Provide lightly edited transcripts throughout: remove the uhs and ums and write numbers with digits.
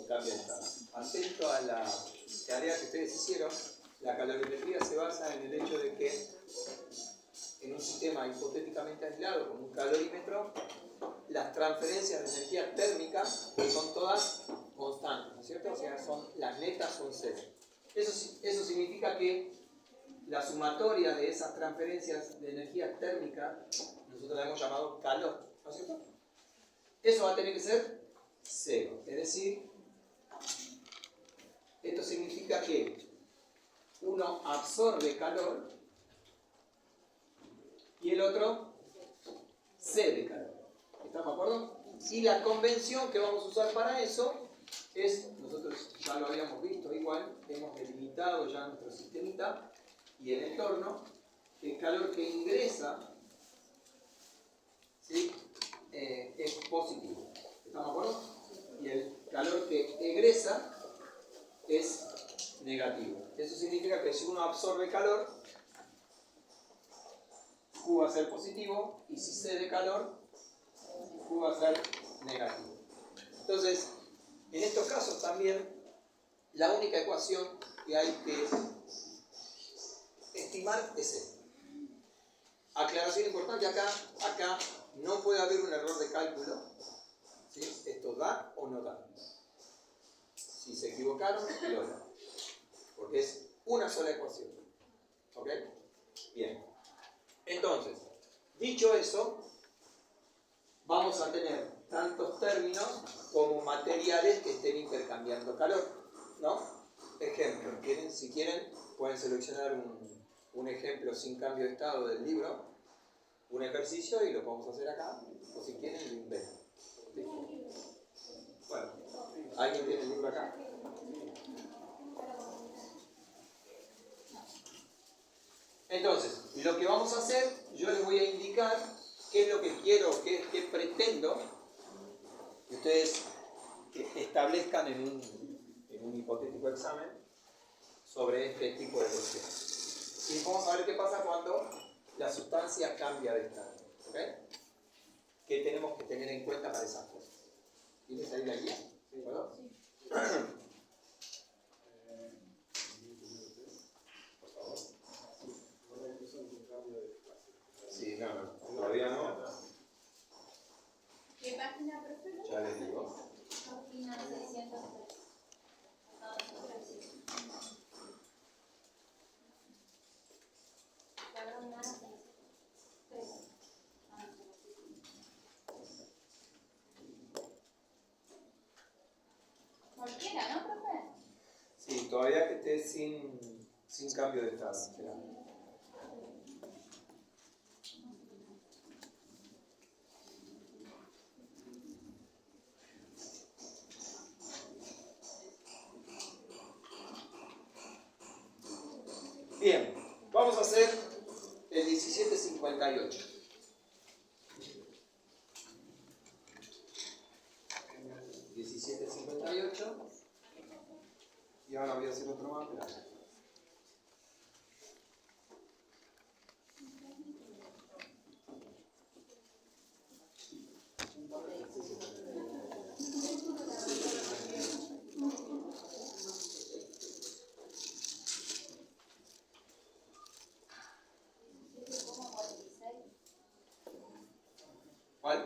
con cambio de estado. Atento a la tarea que ustedes hicieron, la calorimetría se basa en el hecho de que en un sistema hipotéticamente aislado con un calorímetro, las transferencias de energía térmica son todas constantes, ¿no es cierto? O sea, las netas son cero. Eso significa que la sumatoria de esas transferencias de energía térmica, nosotros la hemos llamado calor, ¿no es cierto? Eso va a tener que ser cero. Es decir, esto significa que uno absorbe calor y el otro cede calor. ¿Estamos de acuerdo? Y la convención que vamos a usar para eso es, nosotros ya lo habíamos visto igual, hemos delimitado ya nuestro sistemita y el entorno, el calor que ingresa, ¿sí? Es positivo. ¿Estamos de acuerdo? Y el calor que egresa es negativo. Eso significa que si uno absorbe calor, Q va a ser positivo, y si cede calor, Q va a ser negativo. Entonces, en estos casos también, la única ecuación que hay que estimar es esta. Aclaración importante, acá no puede haber un error de cálculo, ¿sí? Esto da o no da. Si se equivocaron, lo da. Porque es una sola ecuación. ¿Ok? Bien. Entonces, dicho eso, vamos a tener tantos términos como materiales que estén intercambiando calor, ¿no? Ejemplo, si quieren, pueden seleccionar un ejemplo sin cambio de estado del libro, un ejercicio, y lo podemos hacer acá, o si quieren, lo inventan. Bueno, ¿alguien tiene el libro acá? Entonces, lo que vamos a hacer, yo les voy a indicar qué es lo que quiero, qué pretendo que ustedes establezcan en un hipotético examen sobre este tipo de cuestiones. Y vamos a ver qué pasa cuando la sustancia cambia de estado. ¿Ok? ¿Qué tenemos que tener en cuenta para esas cosas? ¿Tienes ahí la guía? ¿Sí? ¿Puedo? Por favor. Sí, no, todavía no. ¿Qué página, profe? Ya les digo. Página 603. Cualquiera, ¿no, profe? Sí, todavía que esté sin cambio de estado. Espera. Bien, vamos a hacer el 1758. Y ahora voy a hacer otro más. ¿Cuál?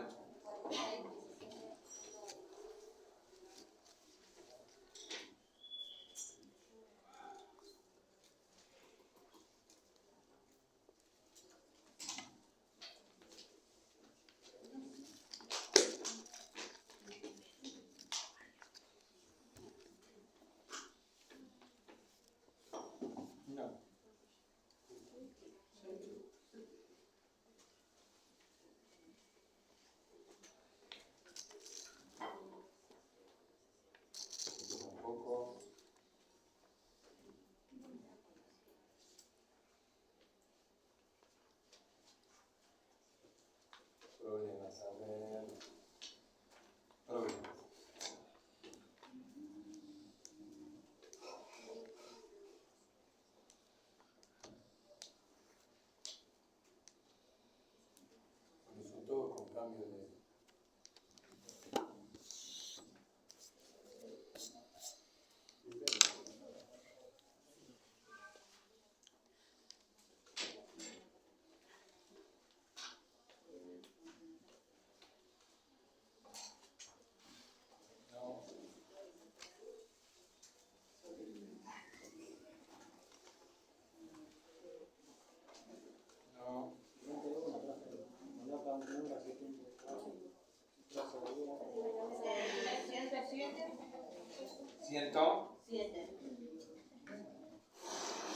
107.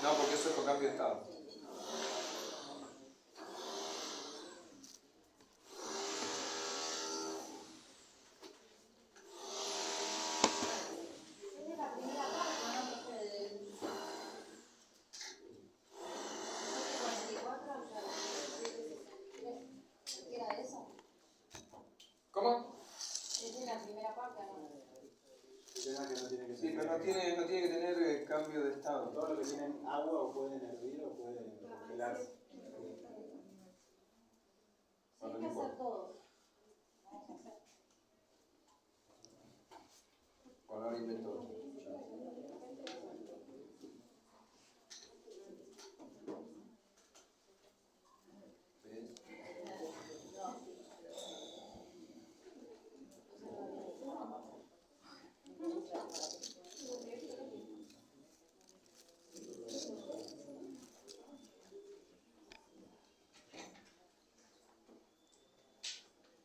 No, porque eso es por cambio de estado. ¿Cómo? Es de la primera parte, ¿no? Sí, pero no tiene que tener cambio de estado. Todo lo que tienen agua o pueden hervir o pueden congelarse. Hay que hacer todo. Bueno, ahora invento otro. ¿Ves?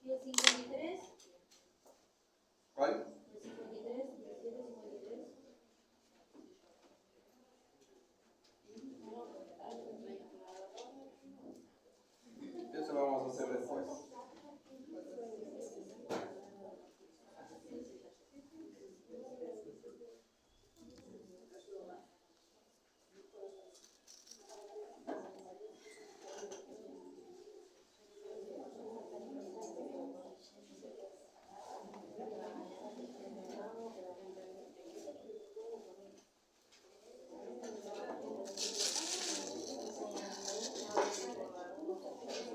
¿Y el 53? ¿Cuál? ¿El 53? ¿El 753? Eso lo vamos a hacer después.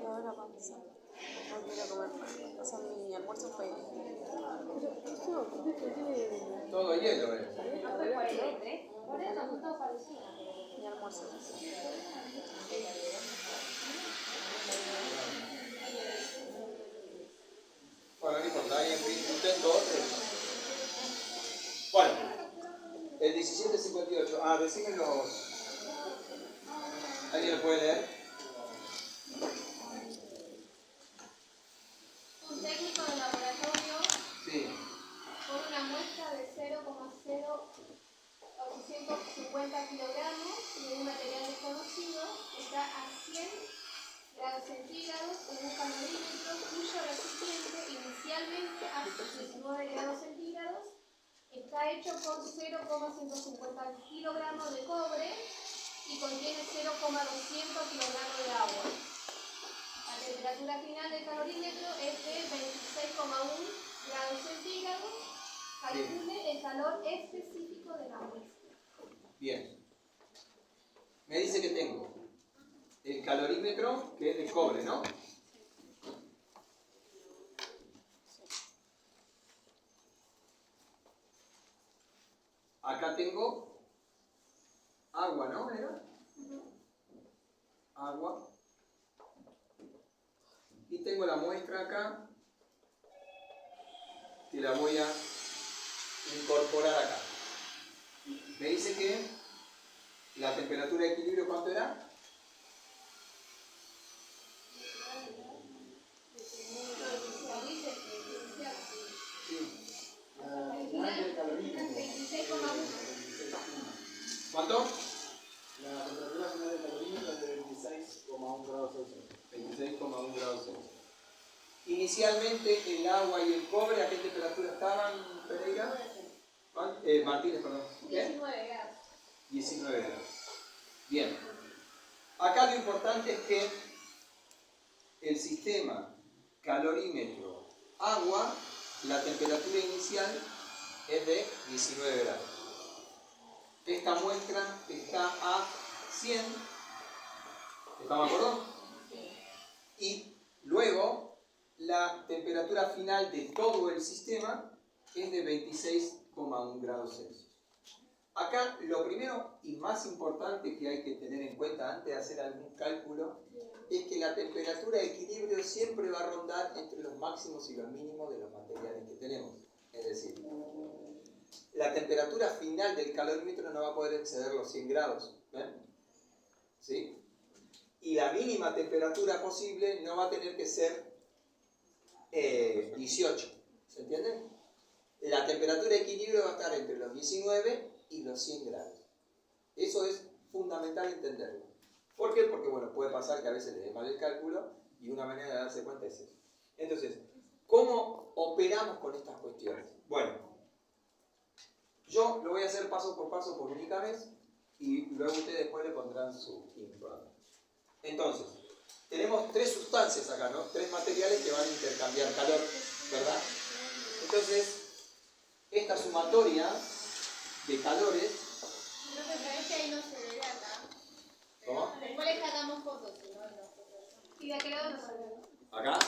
Ahora vamos a volver a comer pan. O sea, mi almuerzo fue. Todo hielo, ¿No fue 43? Por eso, son todos parecidos. Mi almuerzo. Bueno, no importa, ahí intento otro. Bueno, el 1758. Ah, decime los. ¿Alguien lo puede leer? Un técnico de laboratorio Sí. con una muestra de 0,0850 kilogramos de un material desconocido está a 100 grados centígrados en un calorímetro cuyo recipiente inicialmente a 19 grados centígrados está hecho con 0,150 kilogramos de cobre y contiene 0,200 kilogramos de agua. La temperatura final del calorímetro es de 26,1 grados centígrados. Calcule el calor específico de la muestra. Bien. Me dice que tengo el calorímetro, que es de cobre, ¿no? Acá tengo agua, ¿no? ¿Era? Agua. Y tengo la muestra acá, que la voy a incorporar acá. Me dice que la temperatura de equilibrio, ¿cuánto era? ¿Cuánto? La temperatura final del calorímetro es de 26,1 grados Celsius. 26,1 grados Celsius. Inicialmente el agua y el cobre, ¿a qué temperatura estaban, Pereira? Martínez, perdón. ¿Qué? 19 grados. 19 grados. Bien. Acá lo importante es que el sistema calorímetro agua, la temperatura inicial es de 19 grados. Esta muestra está a 100. ¿Estamos de acuerdo? Y luego la temperatura final de todo el sistema es de 26,1 grados Celsius. Acá lo primero y más importante que hay que tener en cuenta antes de hacer algún cálculo es que la temperatura de equilibrio siempre va a rondar entre los máximos y los mínimos de los materiales que tenemos. Es decir, la temperatura final del calorímetro no va a poder exceder los 100 grados. ¿Ven? ¿Sí? Y la mínima temperatura posible no va a tener que ser 18. ¿Se entiende? la temperatura de equilibrio va a estar entre los 19 y los 100 grados. Eso es fundamental entenderlo. ¿Por qué? Porque bueno, puede pasar que a veces le dé mal el cálculo y una manera de darse cuenta es eso. Entonces, ¿cómo operamos con estas cuestiones? Bueno, yo lo voy a hacer paso por paso por única vez y luego ustedes después le pondrán su impronta. Entonces, tenemos tres sustancias acá, ¿no? Tres materiales que van a intercambiar calor, ¿verdad? Entonces, esta sumatoria de calores... Creo que sabes que ahí no se ve acá. ¿Cómo? Después le sacamos fotos, si no, no. Y de aquel lado no se ve. ¿Acá?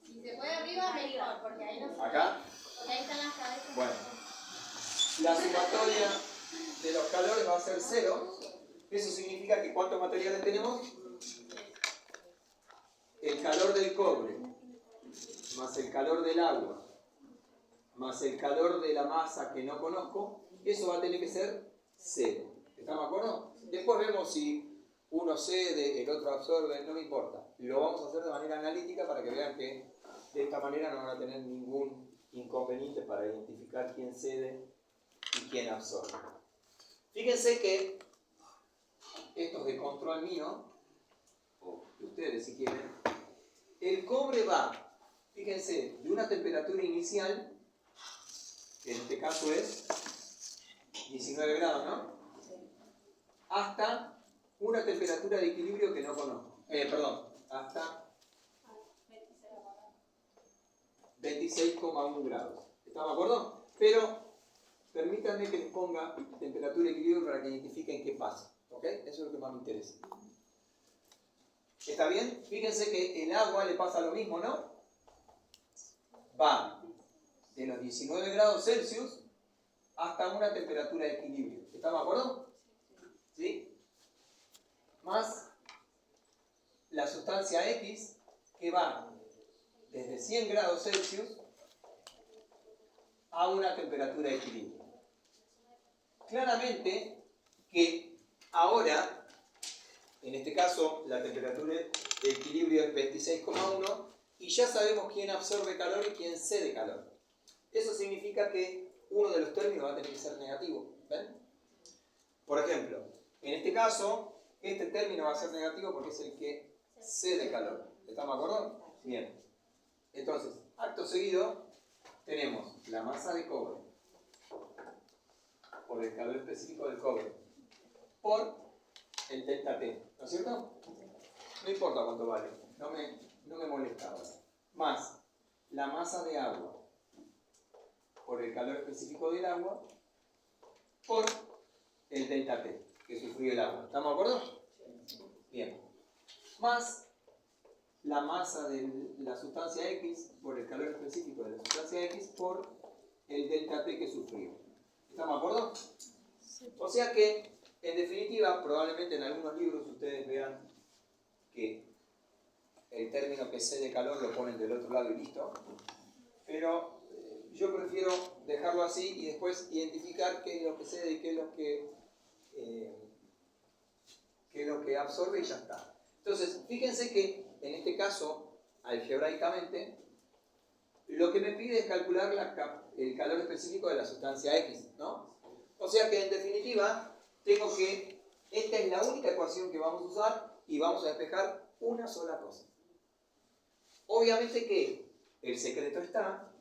Si se puede arriba, mejor, porque ahí no se ve. ¿Acá? Porque ahí están las cabezas. Bueno, la sumatoria de los calores va a ser 0. Eso significa que ¿cuántos materiales tenemos? El calor del cobre, más el calor del agua, más el calor de la masa que no conozco, eso va a tener que ser 0. ¿Estamos de acuerdo? Después vemos si uno cede, el otro absorbe, no me importa. Lo vamos a hacer de manera analítica para que vean que de esta manera no van a tener ningún inconveniente para identificar quién cede y quién absorbe. Fíjense que esto es de control mío, o de ustedes si quieren. El cobre va, fíjense, de una temperatura inicial, que en este caso es 19 grados, ¿no? Hasta una temperatura de equilibrio que no conozco. Hasta 26,1 grados. ¿Estamos de acuerdo? Pero permítanme que les ponga temperatura de equilibrio para que identifiquen qué pasa. ¿Ok? Eso es lo que más me interesa. ¿Está bien? Fíjense que el agua le pasa lo mismo, ¿no? Va de los 19 grados Celsius hasta una temperatura de equilibrio. ¿Estamos de acuerdo? ¿Sí? Más la sustancia X que va desde 100 grados Celsius a una temperatura de equilibrio. Claramente que ahora, en este caso, la temperatura de equilibrio es 26,1 y ya sabemos quién absorbe calor y quién cede calor. Eso significa que uno de los términos va a tener que ser negativo. ¿Ven? Por ejemplo, en este caso, este término va a ser negativo porque es el que cede calor. ¿Estamos de acuerdo? Bien. Entonces, acto seguido, tenemos la masa de cobre por el calor específico del cobre por el delta T, ¿no es cierto? No importa cuánto vale, no me molesta ahora. Más la masa de agua por el calor específico del agua por el delta T que sufrió el agua. ¿Estamos de acuerdo? Bien. Más la masa de la sustancia X por el calor específico de la sustancia X por el delta T que sufrió. ¿Estamos de acuerdo? O sea que, en definitiva, probablemente en algunos libros ustedes vean que el término que cede calor lo ponen del otro lado y listo. Pero yo prefiero dejarlo así y después identificar qué es lo que cede y qué es lo que absorbe y ya está. Entonces, fíjense que en este caso, algebraicamente, lo que me pide es calcular el calor específico de la sustancia X, ¿no? O sea que en definitiva, tengo que, esta es la única ecuación que vamos a usar y vamos a despejar una sola cosa. Obviamente que el secreto está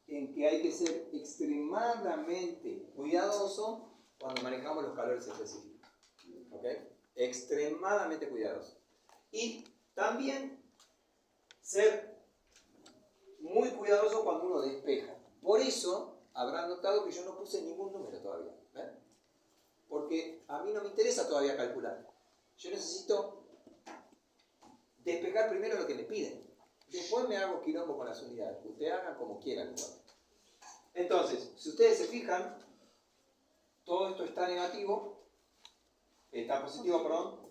en que hay que ser extremadamente cuidadoso cuando manejamos los calores específicos. ¿Ok? Extremadamente cuidadoso. Y también ser muy cuidadoso cuando uno despeja. Por eso habrán notado que yo no puse ningún número todavía. ¿Ven? Porque a mí no me interesa todavía calcular. Yo necesito despejar primero lo que me piden. Después me hago quilombo con las unidades. Ustedes hagan como quieran. Entonces, si ustedes se fijan, todo esto está negativo. Está positivo, perdón.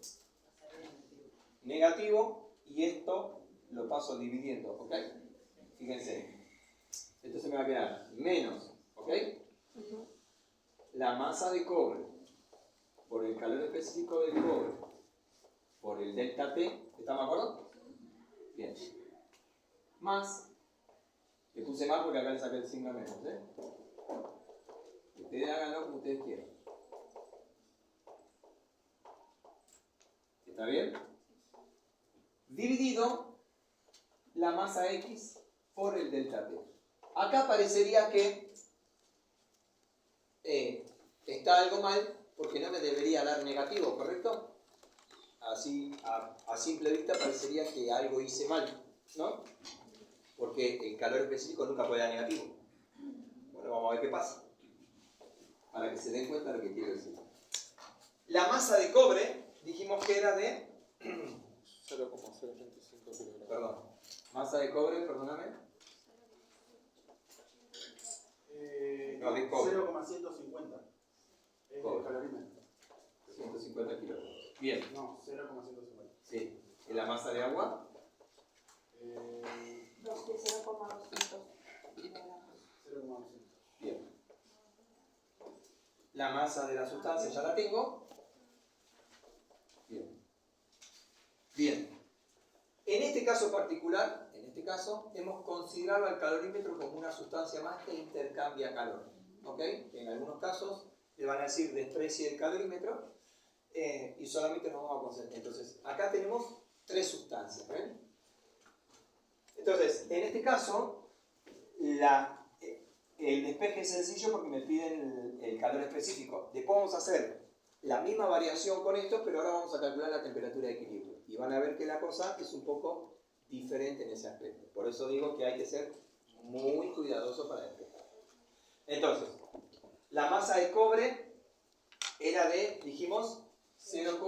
Negativo. Y esto lo paso dividiendo. ¿Ok? Fíjense. Entonces me va a quedar menos. ¿Ok? La masa de cobre por el calor específico del cobre por el delta T. ¿Estamos de acuerdo? Bien. Más, le puse más porque acá le saqué el signo menos, ¿eh? ustedes quieran. ¿Está bien? Dividido la masa X por el delta T. Acá parecería que está algo mal porque no me debería dar negativo, ¿correcto? Así, a simple vista parecería que algo hice mal, ¿no? Porque el calor específico nunca puede dar negativo. Bueno, vamos a ver qué pasa. Para que se den cuenta de lo que quiero decir. La masa de cobre, dijimos que era de... 0,085 kilogramos. Perdón. Masa de cobre, perdóname. No, de cobre. 0,150. Es Cobre. el calorímetro. 150 kilogramos. Bien. No, 0,150. Sí. ¿Y la masa de agua? 0,200 kilogramos. 0,200. Bien. La masa de la sustancia ya la tengo. Bien. Bien. En este caso particular, hemos considerado al calorímetro como una sustancia más que intercambia calor. ¿Ok? En algunos casos le van a decir desprecie el calorímetro y solamente nos vamos a concentrar. Entonces, acá tenemos tres sustancias. ¿Ven? Entonces, en este caso, el despeje es sencillo porque me piden el calor específico. Después vamos a hacer la misma variación con esto, pero ahora vamos a calcular la temperatura de equilibrio. Y van a ver que la cosa es un poco diferente en ese aspecto. Por eso digo que hay que ser muy cuidadoso para despejar. Entonces, la masa de cobre era de, dijimos, 0,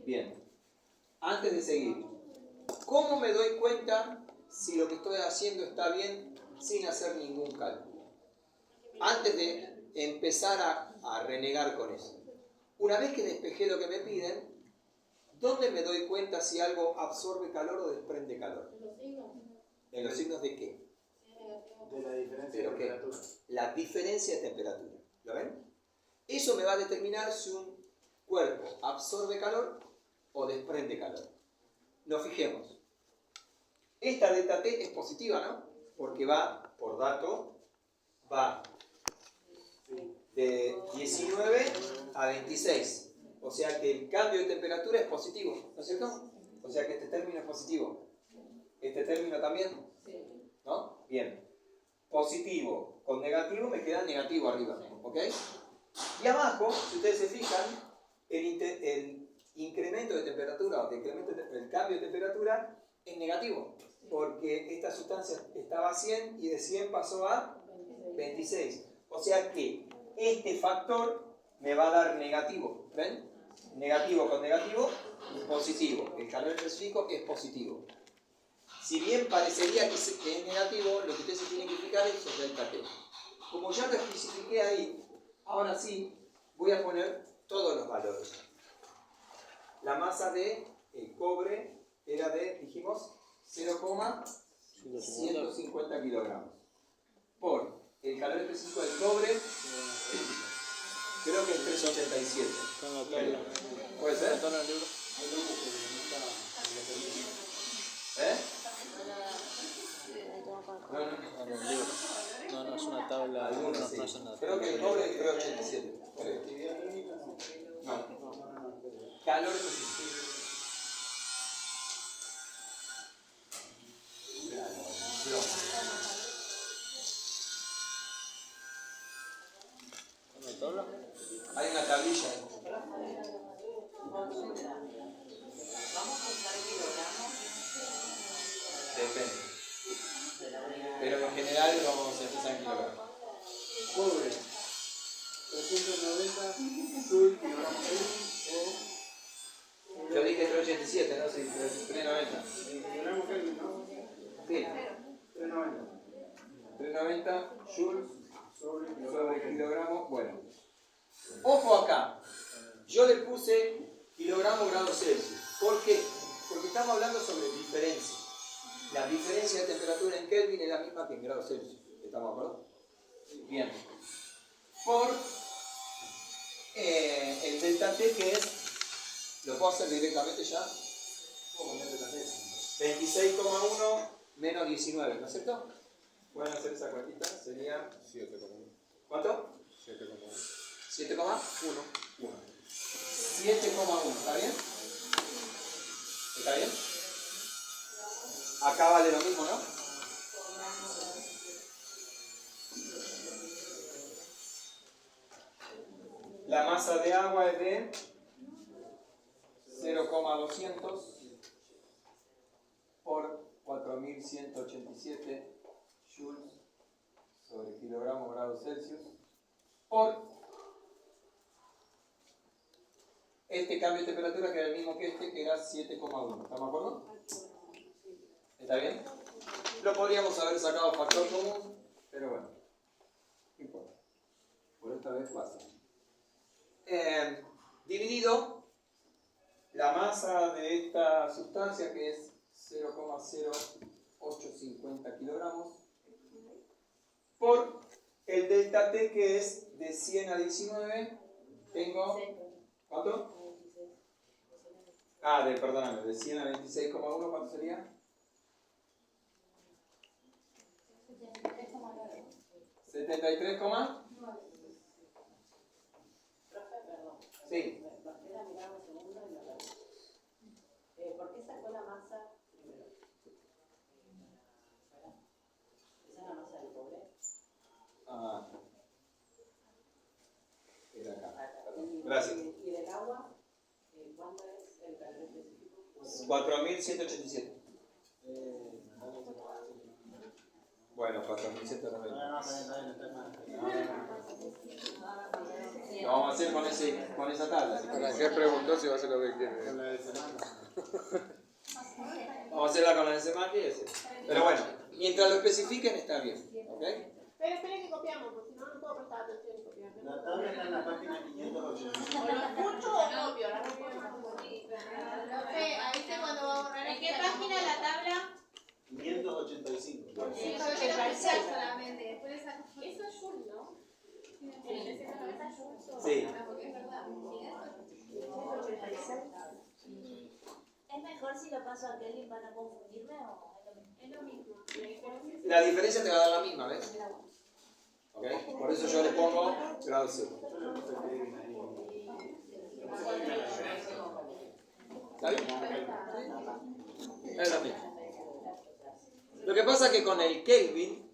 bien. Antes de seguir, ¿cómo me doy cuenta si lo que estoy haciendo está bien sin hacer ningún cálculo? Antes de empezar a renegar con eso. Una vez que despejé lo que me piden, ¿dónde me doy cuenta si algo absorbe calor o desprende calor? Los signos. ¿En los signos de qué? De la diferencia ¿Pero de qué? temperatura. La diferencia de temperatura. ¿Lo ven? Eso me va a determinar si un cuerpo absorbe calor o desprende calor. Nos fijemos. Esta delta T es positiva, ¿no? Porque va, por dato, va de 19 a 26. O sea que el cambio de temperatura es positivo, ¿no es cierto? O sea que este término es positivo. Este término también, ¿no? Bien. Positivo con negativo me queda negativo arriba, ¿ok? Y abajo, si ustedes se fijan, el incremento de temperatura o el cambio de temperatura es negativo, porque esta sustancia estaba a 100 y de 100 pasó a 26. O sea que este factor me va a dar negativo, ¿ven? Negativo con negativo, positivo. El calor específico es positivo. Si bien parecería que es negativo, lo que ustedes se tienen que fijar es el delta T. Como ya lo especifiqué ahí, ahora sí voy a poner todos los valores. La masa de cobre era de, dijimos, 0,150 kilogramos. Por el calor específico del cobre, creo que es 387. ¿Puede ser? ¿Eh? No, es una tabla. Algunos sí. No es una Creo que el cobre es 387. No. Calor específico. Hay una tablilla. Depende. Pero en general vamos a empezar en kilogramos. Cobre. 390 joule kilogramos Kelvin Yo dije 387, ¿no? Sí, 390. kilogramos Kelvin, ¿no? Sí. 390. 390 joules Sobre sobre kilogramo. Bueno. Ojo acá. Yo le puse kilogramo grados Celsius. ¿Por qué? Porque estamos hablando sobre diferencia. La diferencia de temperatura en Kelvin es la misma que en grados Celsius. ¿Estamos de acuerdo? Bien. Por el delta T, que es, lo puedo hacer directamente ya, 26,1 menos 19, ¿no es cierto? Pueden hacer esa cuentita, sería 7,1. ¿Cuánto? 7,1. 7,1, ¿está bien? ¿Está bien? Acá vale lo mismo, ¿no? La masa de agua es de 0,200 por 4187 joules sobre kilogramos grados Celsius por este cambio de temperatura que era el mismo que este, que era 7,1. ¿Estamos de acuerdo? ¿Está bien? Lo podríamos haber sacado factor común, pero bueno, no importa. Por esta vez pasa. Dividido la masa de esta sustancia, que es 0,0850 kilogramos, por el delta T, que es de 100 a 19, tengo... ¿Cuánto? Perdóname, de 100 a 26,1, ¿cuánto sería? 73, sí. ¿Por qué sacó la masa primero? ¿Esa es la masa del cobre? Era acá. Gracias. ¿Y del agua? ¿Cuánto es el calor específico? 4187. Bueno, 4190. Lo vamos a hacer con esa tabla. ¿Para qué preguntó si va a hacer lo que quiere? Vamos a hacerla con la de semana y ese. Pero bueno, mientras lo especifiquen está bien. ¿Ok? Esperen que copiamos, porque si no, no puedo prestar atención y copiar. La tabla está en la página 580. O lo escucho o copio, la ahí sé cuando va a borrar. ¿En qué página la tabla? 585. Sí, yo quiero pensar solamente. Después esa... Eso es Joule, ¿no? Sí. Porque es verdad. ¿Es mejor si lo paso a Kelly para confundirme o es lo mismo? La diferencia te va a dar la misma, ¿ves? ¿Ok? Por eso yo le pongo grado 0. ¿Está bien? Es lo mismo. Lo que pasa es que con el Kelvin,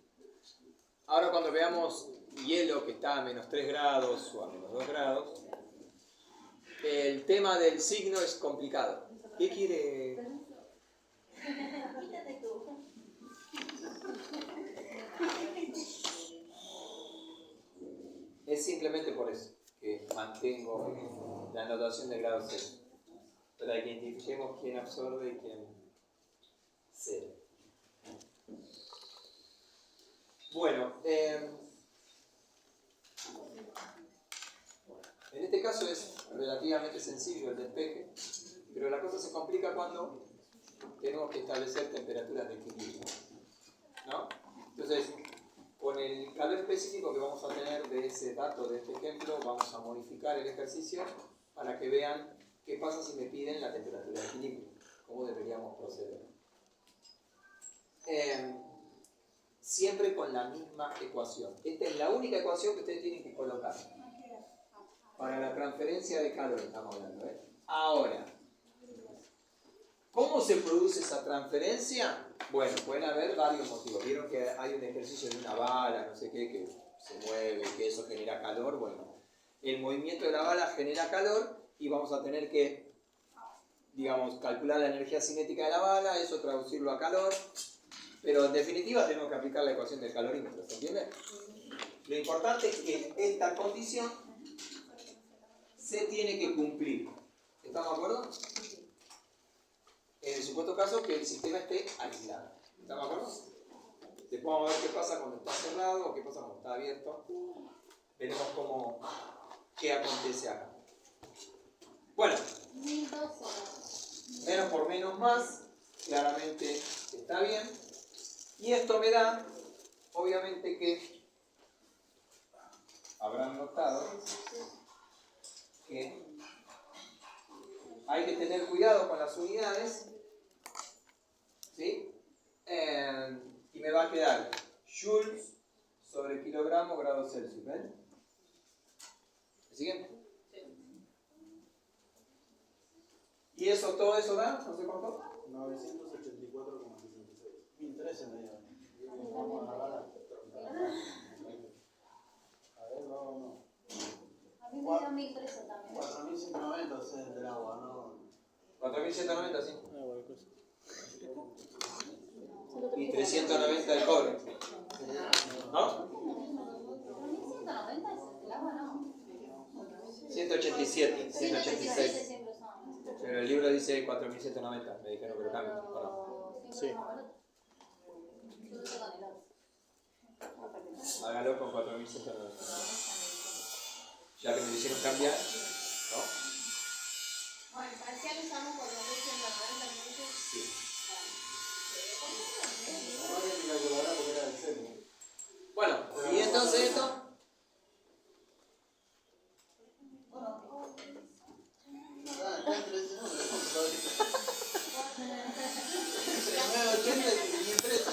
ahora cuando veamos hielo que está a menos 3 grados o a menos 2 grados, el tema del signo es complicado. ¿Qué quiere? Quítate tú. Es simplemente por eso que mantengo la notación de grado 0. Para que identifiquemos quién absorbe y quién cede. Bueno, en este caso es relativamente sencillo el despeje, pero la cosa se complica cuando tenemos que establecer temperaturas de equilibrio, ¿no? Entonces, con el calor específico que vamos a tener de ese dato, de este ejemplo, vamos a modificar el ejercicio para que vean qué pasa si me piden la temperatura de equilibrio, cómo deberíamos proceder. Siempre con la misma ecuación. Esta es la única ecuación que ustedes tienen que colocar. Para la transferencia de calor estamos hablando, ¿eh? Ahora, ¿cómo se produce esa transferencia? Bueno, pueden haber varios motivos. Vieron que hay un ejercicio de una bala, no sé qué, que se mueve, que eso genera calor. Bueno, el movimiento de la bala genera calor y vamos a tener que, digamos, calcular la energía cinética de la bala, eso traducirlo a calor. Pero en definitiva tenemos que aplicar la ecuación del calorímetro, ¿se entiende? Lo importante es que esta condición se tiene que cumplir. ¿Estamos de acuerdo? En el supuesto caso que el sistema esté aislado. ¿Estamos de acuerdo? Después vamos a ver qué pasa cuando está cerrado o qué pasa cuando está abierto. Veremos qué acontece acá. Bueno, 1012. menos por menos más, claramente está bien. Y esto me da, obviamente que habrán notado que hay que tener cuidado con las unidades, ¿sí? Y me va a quedar joules sobre kilogramos kilogramos grados Celsius. ¿Ven? ¿Me siguen? Y eso, todo eso da, no sé cuánto. 984,66. 1013 me dio. A ver, no. A mí me dio 1013 también. 4190 es del agua, ¿no? 4190, sí. Ah, cualquier cosa. Y 390 el cobre. ¿No? 1190 es el agua, ¿no? 187, 186. siempre son. Pero el libro dice 4190. Me dijeron que lo cambie. ¿O no? Sí. Hágalo con 4190. Ya que me hicieron cambiar, ¿no? Bueno, el parcial usamos 4190 entonces. Sí. Ahora hay que calcular porque era el cero. Bueno, y entonces esto. Acá entre ese número, entre 980 y 1013.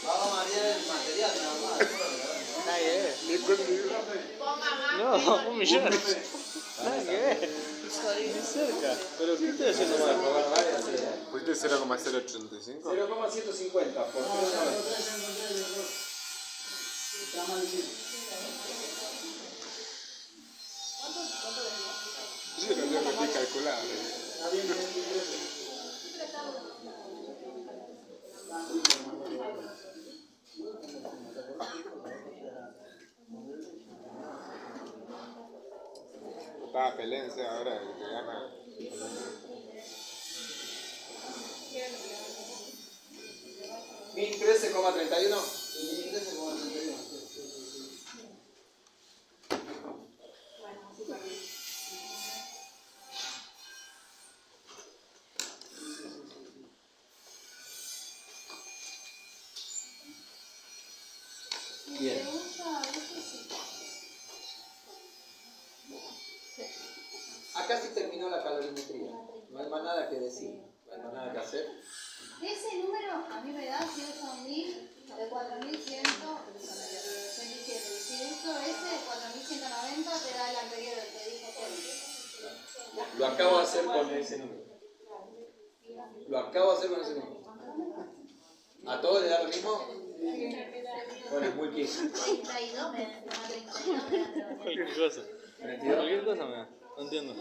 Vamos a variar el material nada más. Ponga más. No, 1.000.000. Nada que ver. Ni cerca. Pero ¿qué estoy haciendo mal? ¿Pusiste 0,085? 0,150 por 3,90. Está mal dicho. Yo no lo metí calculado. Está bien, 1013. Estaba pelense ahora, el que gana. ¿1013,31? Bien. Acá se terminó la calorimetría. No hay más nada que decir. No hay más nada que hacer. Ese número a mí me da 108.000 de 4.127. Y si uso ese de 4.190 te da el anterior, el que dijo Félix. Lo acabo de hacer con ese número. Lo acabo de hacer con ese número. ¿A todos les da lo mismo? Bueno, es muy bien. 32 me da 32 me da Cualquier cosa. Cualquier cosa me da. No entiendo.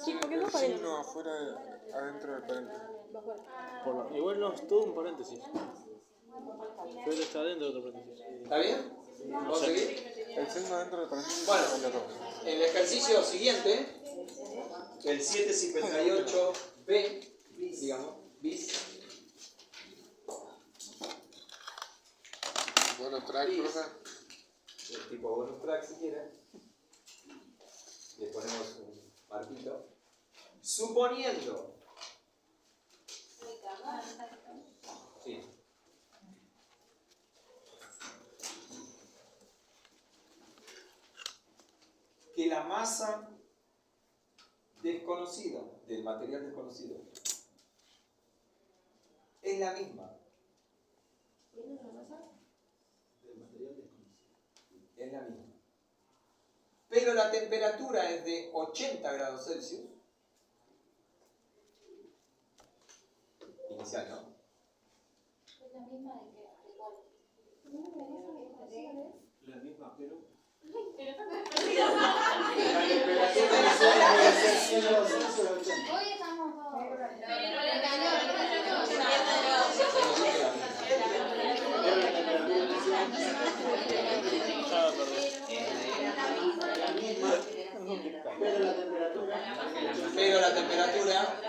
Sí, ¿por qué no El aparece? signo afuera, adentro del paréntesis. Igual no, es todo un paréntesis. Pero está dentro de otro paréntesis. ¿Está bien? ¿Vamos a seguir? El signo adentro del paréntesis. Bueno, cambia todo. en el ejercicio siguiente, el 758B, digamos, bis, Bueno, track, profe. el tipo bonus track si quieren, le ponemos un marquito, suponiendo, sí, que la masa desconocida del material desconocido es la misma. Es la misma. Pero la temperatura es de 80 grados Celsius. Inicial, ¿no? Es la misma de que igual. La misma, pero. La temperatura inicial puede ser 100 grados Celsius o 80. Hoy estamos todos. Pero la temperatura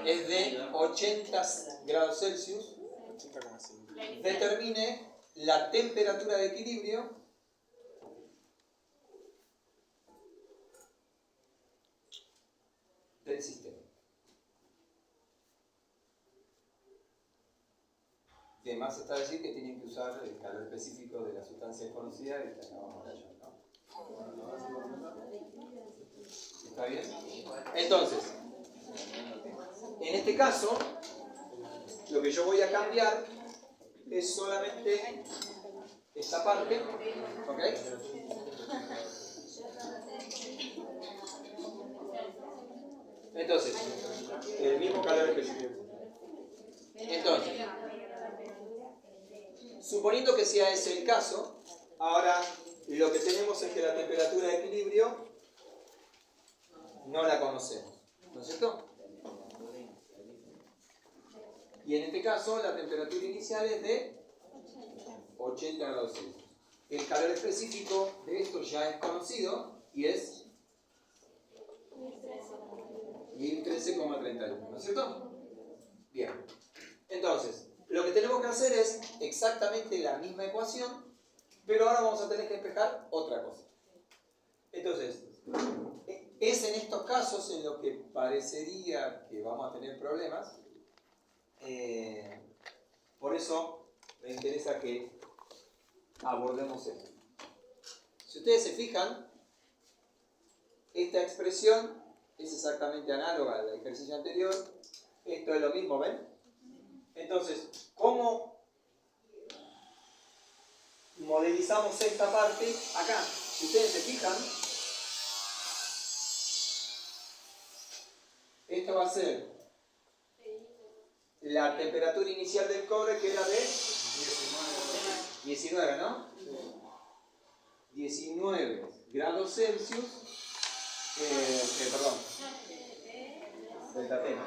es de 80 grados Celsius. 80,5. Determine la temperatura de equilibrio del sistema. Y además está a decir que tienen que usar el calor específico de la sustancia desconocida y la vamos a hallar, ¿no? ¿Está bien? Entonces, en este caso, lo que yo voy a cambiar es solamente esta parte, ¿ok? Entonces, el mismo calor específico. Entonces, suponiendo que sea ese el caso, ahora lo que tenemos es que la temperatura de equilibrio no la conocemos, ¿no es cierto? Y en este caso la temperatura inicial es de 80 grados Celsius. El calor específico de esto ya es conocido y es 1013,31, ¿no es cierto? Bien. Entonces, lo que tenemos que hacer es exactamente la misma ecuación, pero ahora vamos a tener que despejar otra cosa. Entonces, es en estos casos en los que parecería que vamos a tener problemas. Por eso me interesa que abordemos esto. Si ustedes se fijan, esta expresión es exactamente análoga al ejercicio anterior. Esto es lo mismo, ¿ven? Entonces, ¿cómo modelizamos esta parte acá? Si ustedes se fijan, esto va a ser la temperatura inicial del cobre, que era de 19, ¿no? 19 grados Celsius, perdón, delta T.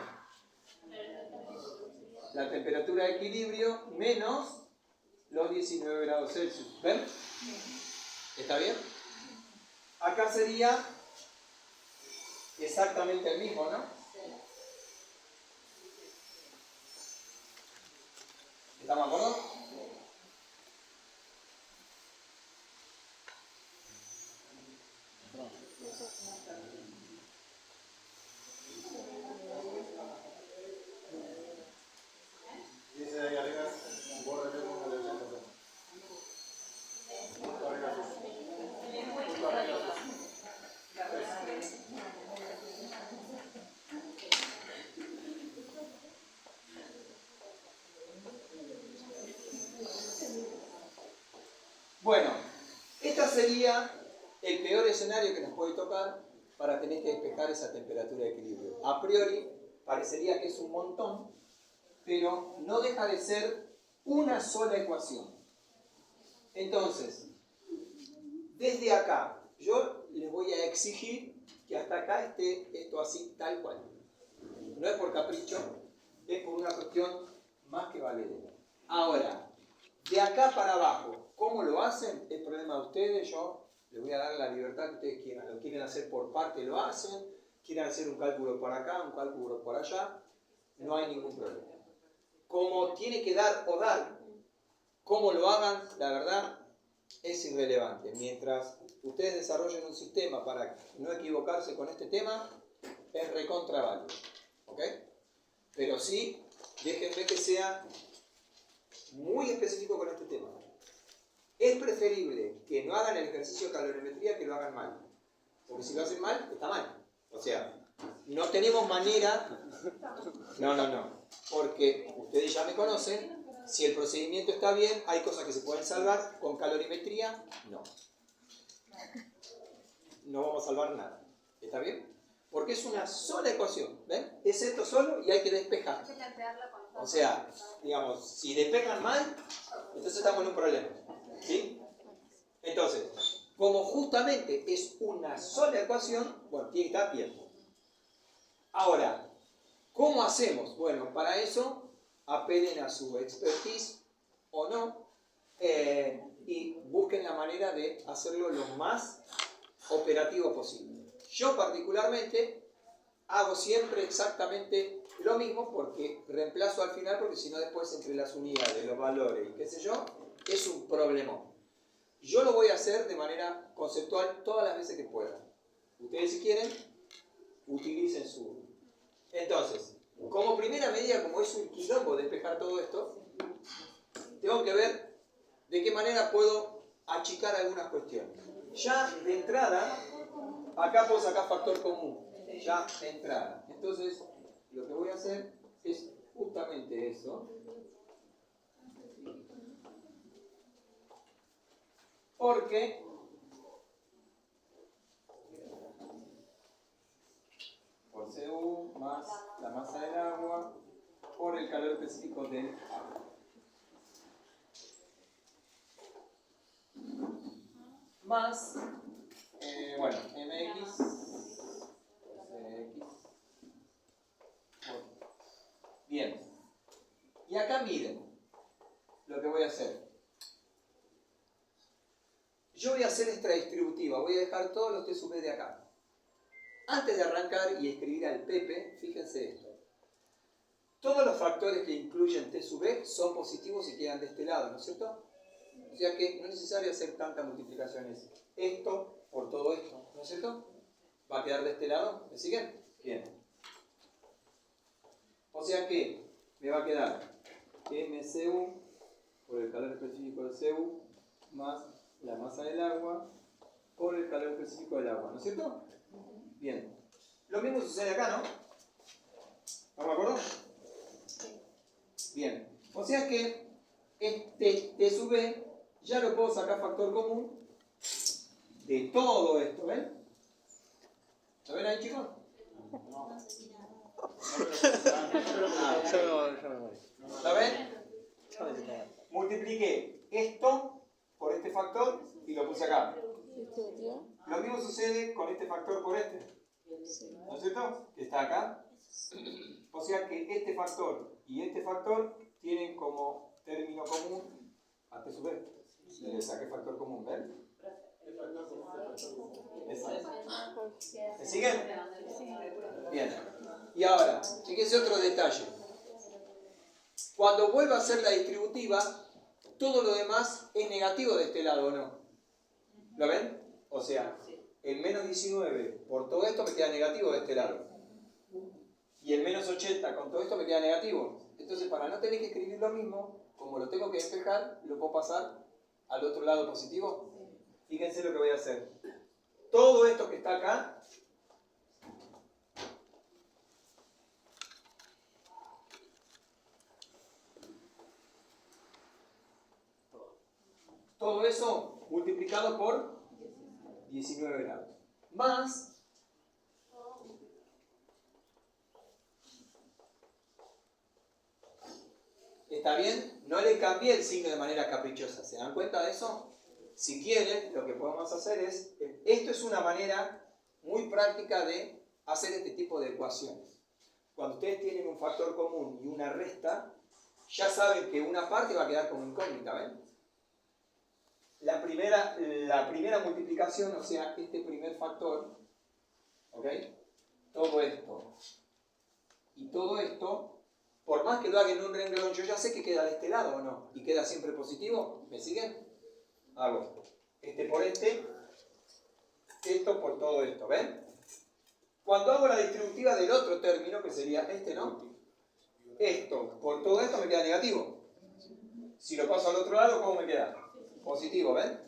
La temperatura de equilibrio menos los 19 grados Celsius. ¿Ven? ¿Está bien? Acá sería exactamente el mismo, ¿no? ¿Estamos de acuerdo? Dice ahí arriba, bórrale con el 80. Justo arriba. Justo arriba. Bueno, este sería el peor escenario que nos puede tocar para tener que despejar esa temperatura de equilibrio. A priori parecería que es un montón, pero no deja de ser una sola ecuación. Entonces, desde acá, yo les voy a exigir que hasta acá esté esto así tal cual. No es por capricho, es por una cuestión más que valedera. Ahora, de acá para abajo, ¿cómo lo hacen? Es problema de ustedes. Yo les voy a dar la libertad que ustedes quieran. Lo quieren hacer por parte, lo hacen. Quieren hacer un cálculo por acá, un cálculo por allá. No hay ningún problema. Como tiene que dar o dar, cómo lo hagan, la verdad, es irrelevante. Mientras ustedes desarrollen un sistema para no equivocarse con este tema, es recontra válido. ¿Ok? Pero sí, déjenme que sea muy específico con este tema. Es preferible que no hagan el ejercicio de calorimetría que lo hagan mal. Porque si lo hacen mal, está mal. O sea, no tenemos manera... No. Porque ustedes ya me conocen. Si el procedimiento está bien, hay cosas que se pueden salvar. Con calorimetría, no. No vamos a salvar nada. ¿Está bien? Porque es una sola ecuación. ¿Ven? Es esto solo y hay que despejar. O sea, digamos, si despejan mal, entonces estamos en un problema. ¿Sí? Entonces, como justamente es una sola ecuación, bueno, tiene que estar bien. Ahora, ¿cómo hacemos? Bueno, para eso apelen a su expertise o no y busquen la manera de hacerlo lo más operativo posible. Yo particularmente hago siempre exactamente lo mismo porque reemplazo al final, porque si no después entre las unidades, los valores y qué sé yo, es un problemón. Yo lo voy a hacer de manera conceptual todas las veces que pueda. Ustedes si quieren, utilicen su... Entonces, como primera medida, como es un quilombo despejar todo esto, tengo que ver de qué manera puedo achicar algunas cuestiones. Ya de entrada, acá puedo sacar factor común. Ya de entrada. Entonces, lo que voy a hacer es justamente eso. porque por CU más la masa del agua por el calor específico del agua. Más, bueno, mx, bien. Y acá miren lo que voy a hacer. Yo voy a hacer esta distributiva, voy a dejar todos los T sub B de acá. Antes de arrancar y escribir al Pepe, fíjense esto. Todos los factores que incluyen T sub B son positivos y quedan de este lado, ¿no es cierto? O sea que no es necesario hacer tantas multiplicaciones. Esto por todo esto, ¿no es cierto? ¿Va a quedar de este lado? ¿Me siguen? Bien. O sea que me va a quedar MCU por el calor específico del CU más la masa del agua por el calor específico del agua, ¿no es cierto? Bien. Lo mismo sucede acá, ¿no? ¿No me acuerdo? Bien. O sea que este T sub B ya lo puedo sacar factor común de todo esto, ¿ven? ¿Lo ven ahí, chicos? No sé si nada. Yo me morí. ¿Lo ven? Multipliqué esto por este factor y lo puse acá. Lo mismo sucede con este factor por este. ¿No es cierto? Que está acá. O sea que este factor y este factor tienen como término común a T sub B. Le saqué factor común, ¿ven? Exacto. ¿Me siguen? Bien. Y ahora, fíjense otro detalle. Cuando vuelva a hacer la distributiva, todo lo demás es negativo de este lado, ¿o no? ¿Lo ven? O sea, el menos 19 por todo esto me queda negativo de este lado. Y el menos 80 con todo esto me queda negativo. Entonces, para no tener que escribir lo mismo, como lo tengo que despejar, lo puedo pasar al otro lado positivo. Fíjense lo que voy a hacer. Todo esto que está acá, todo eso multiplicado por 19 grados. Más ¿está bien? No le cambié el signo de manera caprichosa. ¿Se dan cuenta de eso? Si quieren, lo que podemos hacer es... Esto es una manera muy práctica de hacer este tipo de ecuaciones. Cuando ustedes tienen un factor común y una resta, ya saben que una parte va a quedar como incógnita, ¿ven? La primera multiplicación, o sea, este primer factor, ¿ok? Todo esto y todo esto, por más que lo haga en un renglón, yo ya sé que queda de este lado, ¿o no? Y queda siempre positivo. ¿Me siguen? Hago este por este, esto por todo esto, ¿ven? Cuando hago la distributiva del otro término, que sería este, ¿no? Esto por todo esto me queda negativo. Si lo paso al otro lado, ¿cómo me queda? Positivo, ¿ven?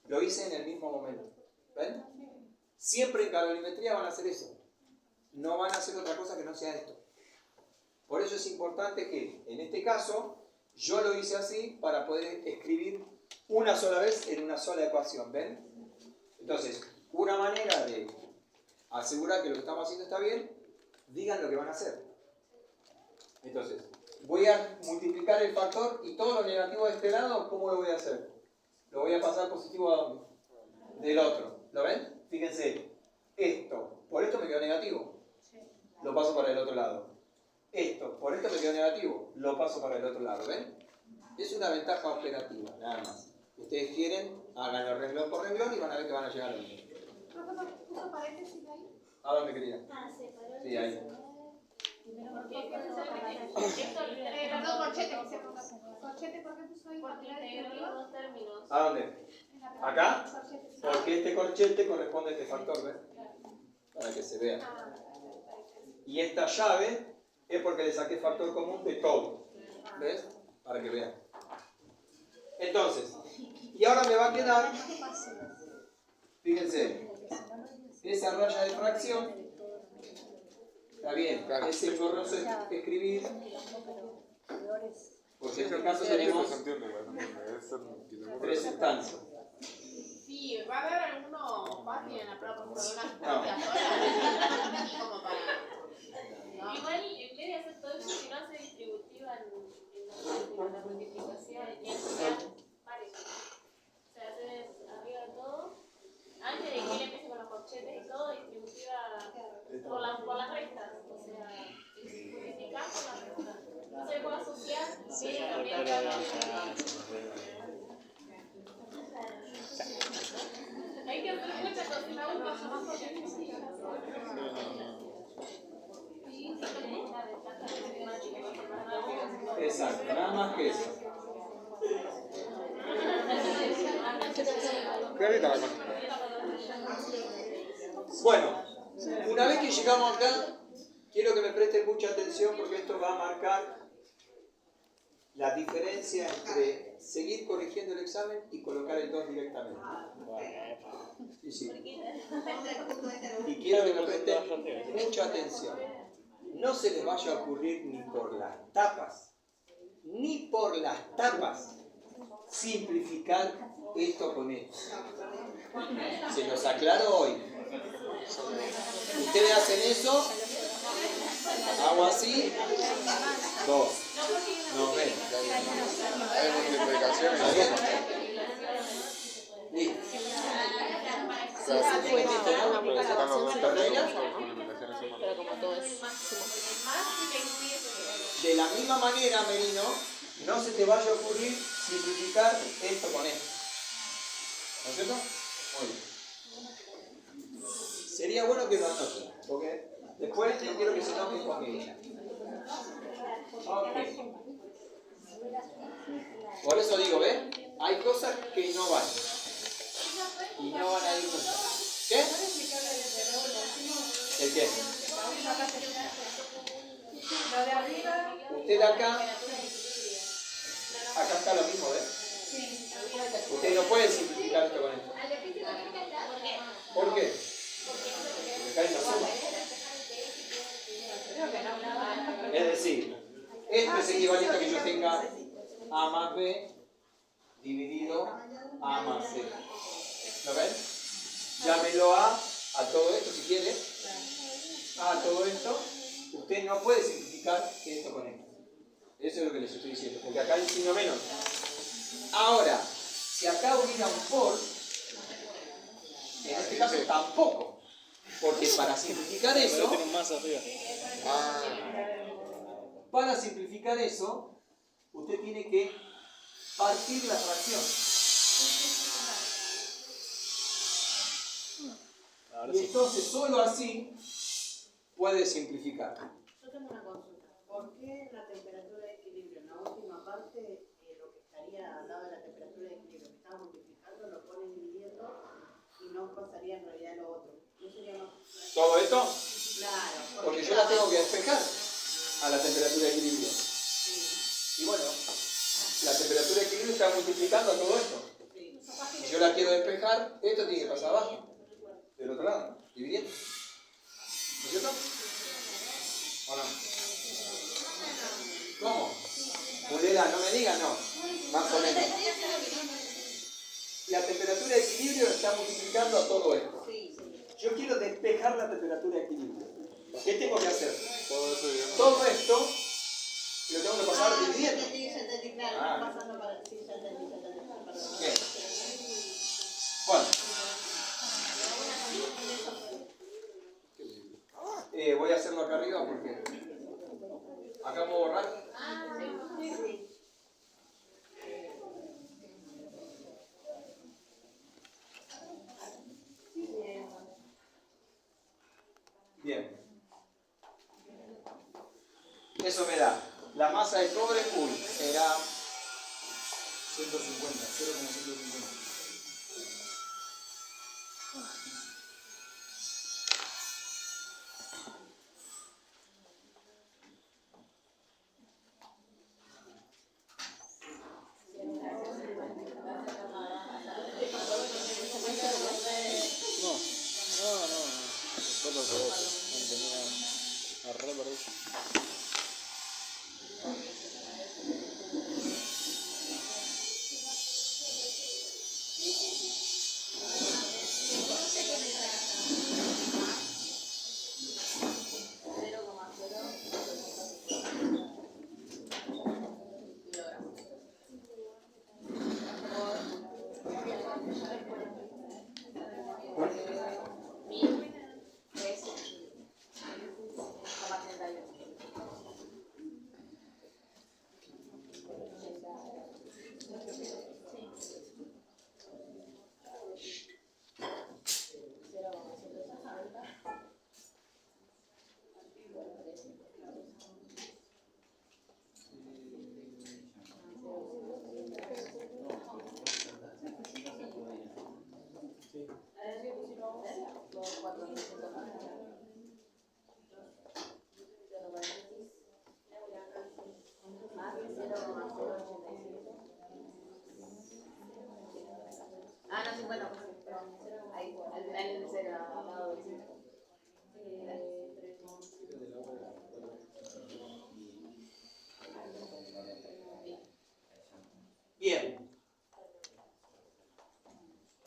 Lo hice en el mismo momento, ¿ven? Siempre en calorimetría van a hacer eso. No van a hacer otra cosa que no sea esto. Por eso es importante que, en este caso, yo lo hice así para poder escribir una sola vez en una sola ecuación, ¿ven? Entonces, una manera de asegurar que lo que estamos haciendo está bien, digan lo que van a hacer. Entonces, voy a multiplicar el factor y todo lo negativo de este lado, ¿cómo lo voy a hacer? Lo voy a pasar positivo ¿a dónde? Del otro. ¿Lo ven? Fíjense, esto, por esto me quedó negativo. Lo paso para el otro lado. Esto, por esto me quedó negativo. Lo paso para el otro lado. ¿Ven? Es una ventaja operativa, nada más. Ustedes quieren, háganlo renglón por renglón y van a ver que van a llegar a lo mismo. ¿Puso paréntesis ahí? ¿A dónde quería? Ah, sí, pero... Sí, ahí. Primero ¿Por porque... qué puso paréntesis? Perdón, corchete. Corchete, ¿por qué puso ahí? Porque integró dos términos. ¿A dónde? ¿Acá? Porque este corchete corresponde a este factor, ¿ves? Para que se vea. Y esta llave es porque le saqué factor común de todo. ¿Ves? Para que vean. Entonces, y ahora me va a quedar, fíjense, esa raya de fracción. Está bien, es engorroso escribir, porque en este caso tenemos 3 sustancias. va a haber alguno fácil en la prueba, por ejemplo, unas No. horas, como para... ¿no? Igual, en vez de hacer todo eso, si no hace distributiva en la multiplicación y al final, pares. O sea, haces arriba de todo, antes de que él empiece con los corchetes y todo, distributiva por las rectas. O sea, multiplicar por las rectas. No se puede asociar, sí, también hay que hacer muchas cosas, un paso más porque Exacto, nada más que eso. Clarita la imagen. Bueno, una vez que llegamos acá, quiero que me presten mucha atención porque esto va a marcar la diferencia entre seguir corrigiendo el examen y colocar el 2 directamente. Sí, sí. Y quiero que me presten mucha atención. No se les vaya a ocurrir ni por las tapas, simplificar esto con esto. Se los aclaro hoy. Ustedes hacen eso, hago así, 2. Nos ven. Hay multiplicaciones. ¿Está bien? Listo. Pero están los dos ¿Termina? multiplicaciones son Pero como todo es De la misma manera, Merino, no se te vaya a ocurrir simplificar esto con esto. ¿No es cierto? Muy bien. Sería bueno que lo anoten, porque después yo quiero que se enojen conmigo. Ok. Por eso digo, ¿ves? Hay cosas que no van. Y no van a ir nunca. ¿Qué? ¿El qué? Lo de arriba. Usted acá está lo mismo, ¿ves? Usted no puede simplificar esto con esto. ¿Por qué? Porque cae en la suma. Es decir, esto es equivalente a que yo tenga A más B dividido A más C. ¿Lo ven? Llámelo A todo esto si quiere. A todo esto. Usted no puede simplificar esto con esto. Eso es lo que les estoy diciendo, porque acá hay un signo menos. Ahora, si acá hubiera un por, en este caso tampoco. Porque para simplificar eso, Tiene un más arriba. para simplificar eso, usted tiene que partir la fracción. Ahora Y sí. entonces solo así puede simplificar. Yo tengo una consulta. ¿Por qué la temperatura de equilibrio en la última parte, lo que estaría al lado de la temperatura de equilibrio que estaba multiplicando, lo ponen dividiendo y no pasaría en realidad lo otro? ¿No sería más? ¿Todo esto? Claro. Porque yo la tengo que despejar a la temperatura de equilibrio. Sí, Y bueno, la temperatura de equilibrio está multiplicando a todo esto. sí. Si yo la quiero despejar, esto tiene que pasar abajo. Del otro lado, dividiendo. ¿No es cierto? ¿O no? ¿Cómo? Juliela, no me digas no. Más o menos. La temperatura de equilibrio está multiplicando a todo esto. Yo quiero despejar la temperatura de equilibrio. ¿Qué tengo que hacer? Todo eso ya. Todo esto lo tengo que pasar dividiendo. Ah. Bien. Bueno. Voy a hacerlo acá arriba porque acá puedo borrar. Bien. Eso me da. La masa de cobre, era 150, 0,150. Solo que otro. Tenía a re perdido.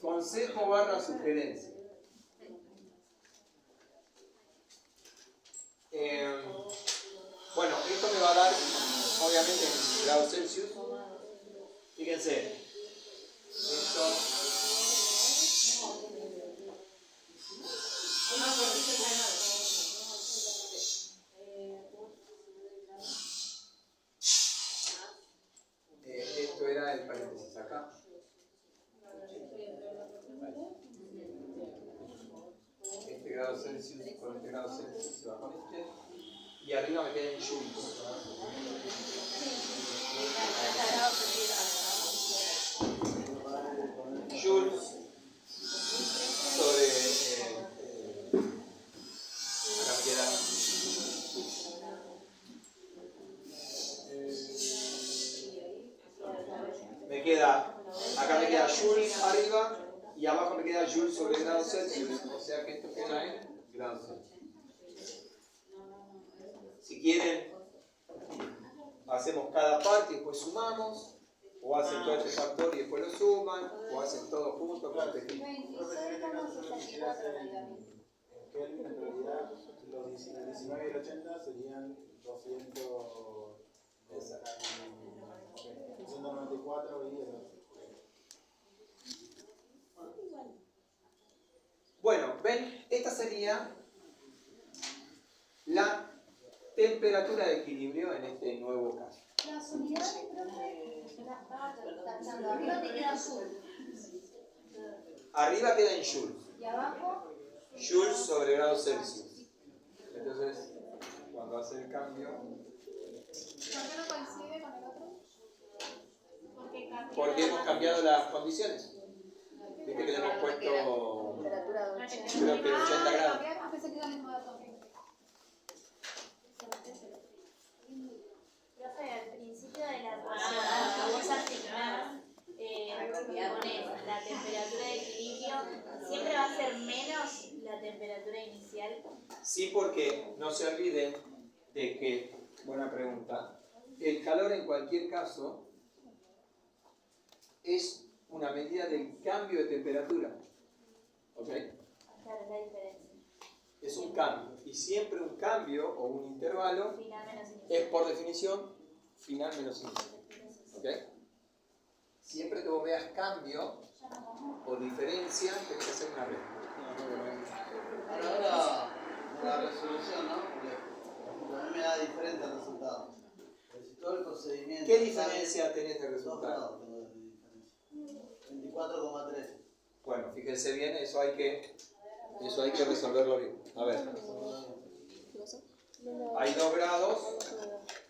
Consejo barra sugerencia. Bueno, esto me va a dar, obviamente, en grados Celsius. Fíjense, esto. Esto era el paréntesis acá. Este grado Celsius con este grado Celsius se va con este. Y arriba me queda en Joules. Joules sobre. Acá me queda. Acá me queda Joules arriba y abajo me queda Joules sobre grado Celsius. O sea que esto queda en grado Celsius. Si quieren, hacemos cada parte y después sumamos, o hacen todo este factor y después lo suman, o hacen todo junto con este tipo. 26,64 realmente. En Kelvin, en realidad, los 19 y el 80 serían 294 y el Bueno, ven, esta sería la temperatura de equilibrio en este nuevo caso. Las unidades, profe, estaba tachando. Arriba te queda azul. Arriba queda en Joules. Y abajo, Joules sobre grados Celsius. Entonces, cuando hace el cambio, ¿por qué no coincide con el otro? porque hemos cambiado las condiciones. Viste que le hemos puesto, Temperatura de 80. creo que 80 grados. Ah, pensé que era el mismo dato. Profe, al principio de la ecuación que vos asignás, pones la temperatura de equilibrio, siempre va a ser menos la temperatura inicial. Sí, porque no se olviden de que, buena pregunta, el calor en cualquier caso es una medida del cambio de temperatura. ¿Ok? Claro, es la diferencia. Es un cambio. Y siempre un cambio o un intervalo Final menos inicial. es por definición final menos inicial. ¿Ok? Siempre que vos veas cambio o diferencia, tenés que hacer una regla. Pero ahora la resolución, ¿no? Porque a mí me da diferente el resultado. Pero si todo el procedimiento. ¿Qué diferencia tenés de 2 resultado? grados tengo de diferencia. 24,3. Bueno, fíjense bien, eso hay que resolverlo bien. A ver, hay 2 grados,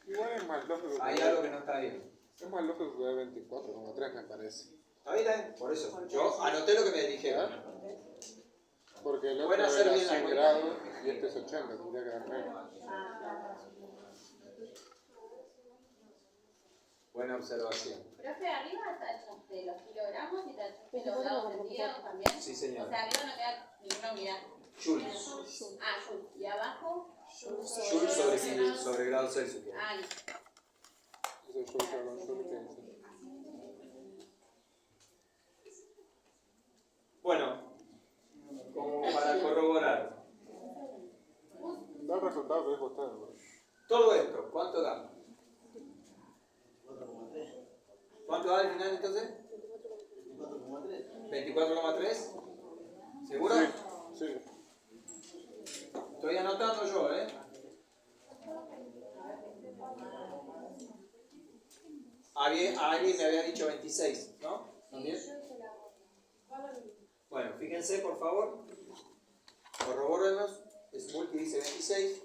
Igual es más lógico. hay algo que no está bien. Es más lógico que 24,3 me parece. ¿Está bien? ¿Está bien? Por eso, yo anoté lo que me dijeron. Porque el otro Pueden hacer era bien la 100 cuenta. grados y este es 80, tendría que dar menos. Buena observación. Profe, arriba tachaste los kilogramos y tachaste los grados centígrados también. Sí, O señora. sea, arriba no queda ninguna unidad. Joules. Ah, Joule. Y abajo, Joules sobre grado Celsius. ah, listo. Eso yo uso con Joule que dice. Bueno, como para corroborar. Da el resultado que dijo usted, bro. Todo esto, ¿cuánto da? 24,3. ¿Cuánto da al final entonces? 24,3. 24,3. ¿Seguro? Sí. Estoy anotando yo, ¿eh? Alguien me había dicho 26, ¿no? ¿También? Bueno, fíjense, por favor. Corroboremos. Smulky dice 26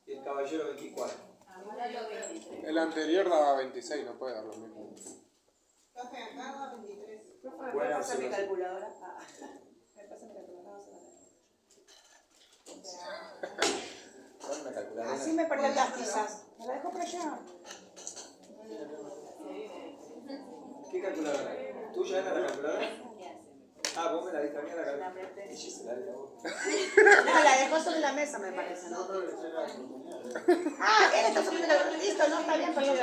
y el caballero 24. El anterior daba 26, no puede dar lo mismo. Profe, acá da 23. Profe, ¿me Buena puede pasar mi observación. calculadora? Ah. Me pasa mi calculadora. Dame una calculadora. Así me perdí las tizas. ¿Me la dejo por allá? ¿Qué calculadora? ¿Tuya era la calculadora? Ah, vos me la diste a mí a la calculadora. Y yo se la di a vos. No, la dejó sobre la mesa, me parece, ¿no? Ah, él está sobre la mesa. Listo, no está bien, pero yo.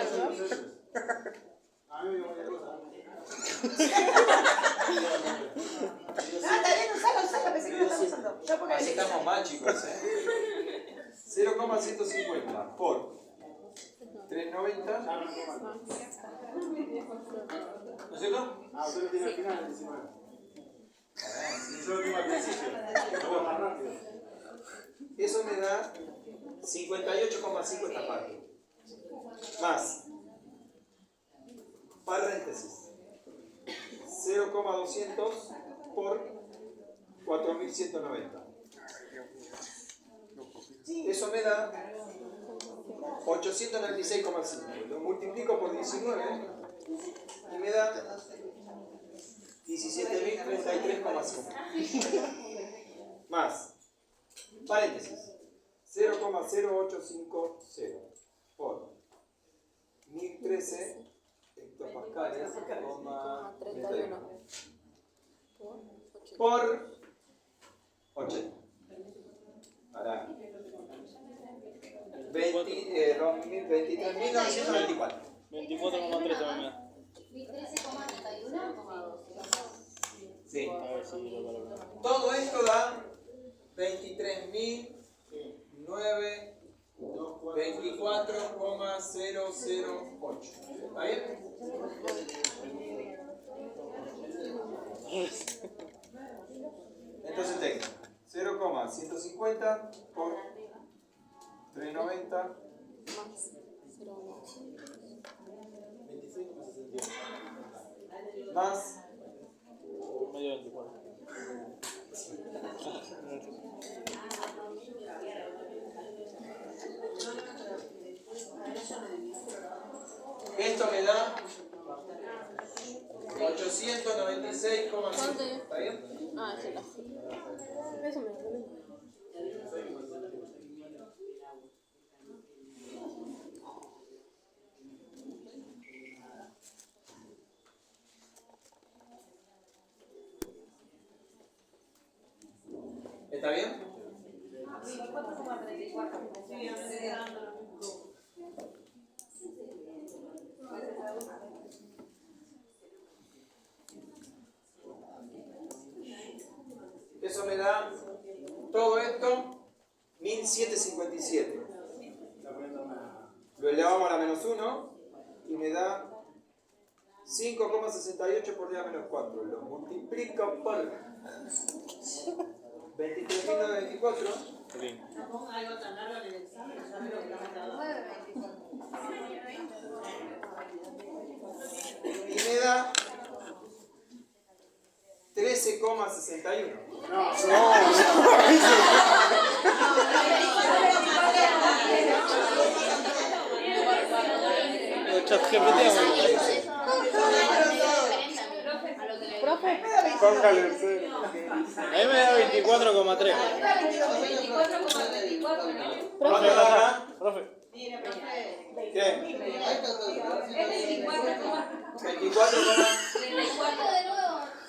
A mí me dio cualquier cosa. Va, chicos, 0,150 por 390. ¿No es cierto? Ah, usted lo tiene al final, el 19. Yo lo tengo al principio. Luego más rápido. Eso me da 58,5 esta parte. Más, paréntesis, 0,200 por 4.190. Eso me da 896,5. Lo multiplico por 19 y me da 17.033,5. Más, paréntesis, 0,0850 por 1013 hectopascales, por 80. Para 23.994. 24,3 también me da. 13,31. Sí. A ver si lo coloco. Todo esto da 23.924,008. ¿Está bien? Entonces tengo 0,150 por 390 más Medio 24. esto me da 896,5. ¿Está bien? Ah, sí, casi. Eso me da. ¿Está bien? Eso me da todo esto 1757. Lo elevamos a la menos 1 y me da 5,68 por 10 a menos 4. Lo multiplico por 23.024. No ponga algo tan largo en el examen, ya veo que estamos tardados. Y me da 13,61. Profe, Póngale el cero. A mí me da 24,3. ¿Cuánto da acá? Profe. Mire, profe. ¿Qué? 24,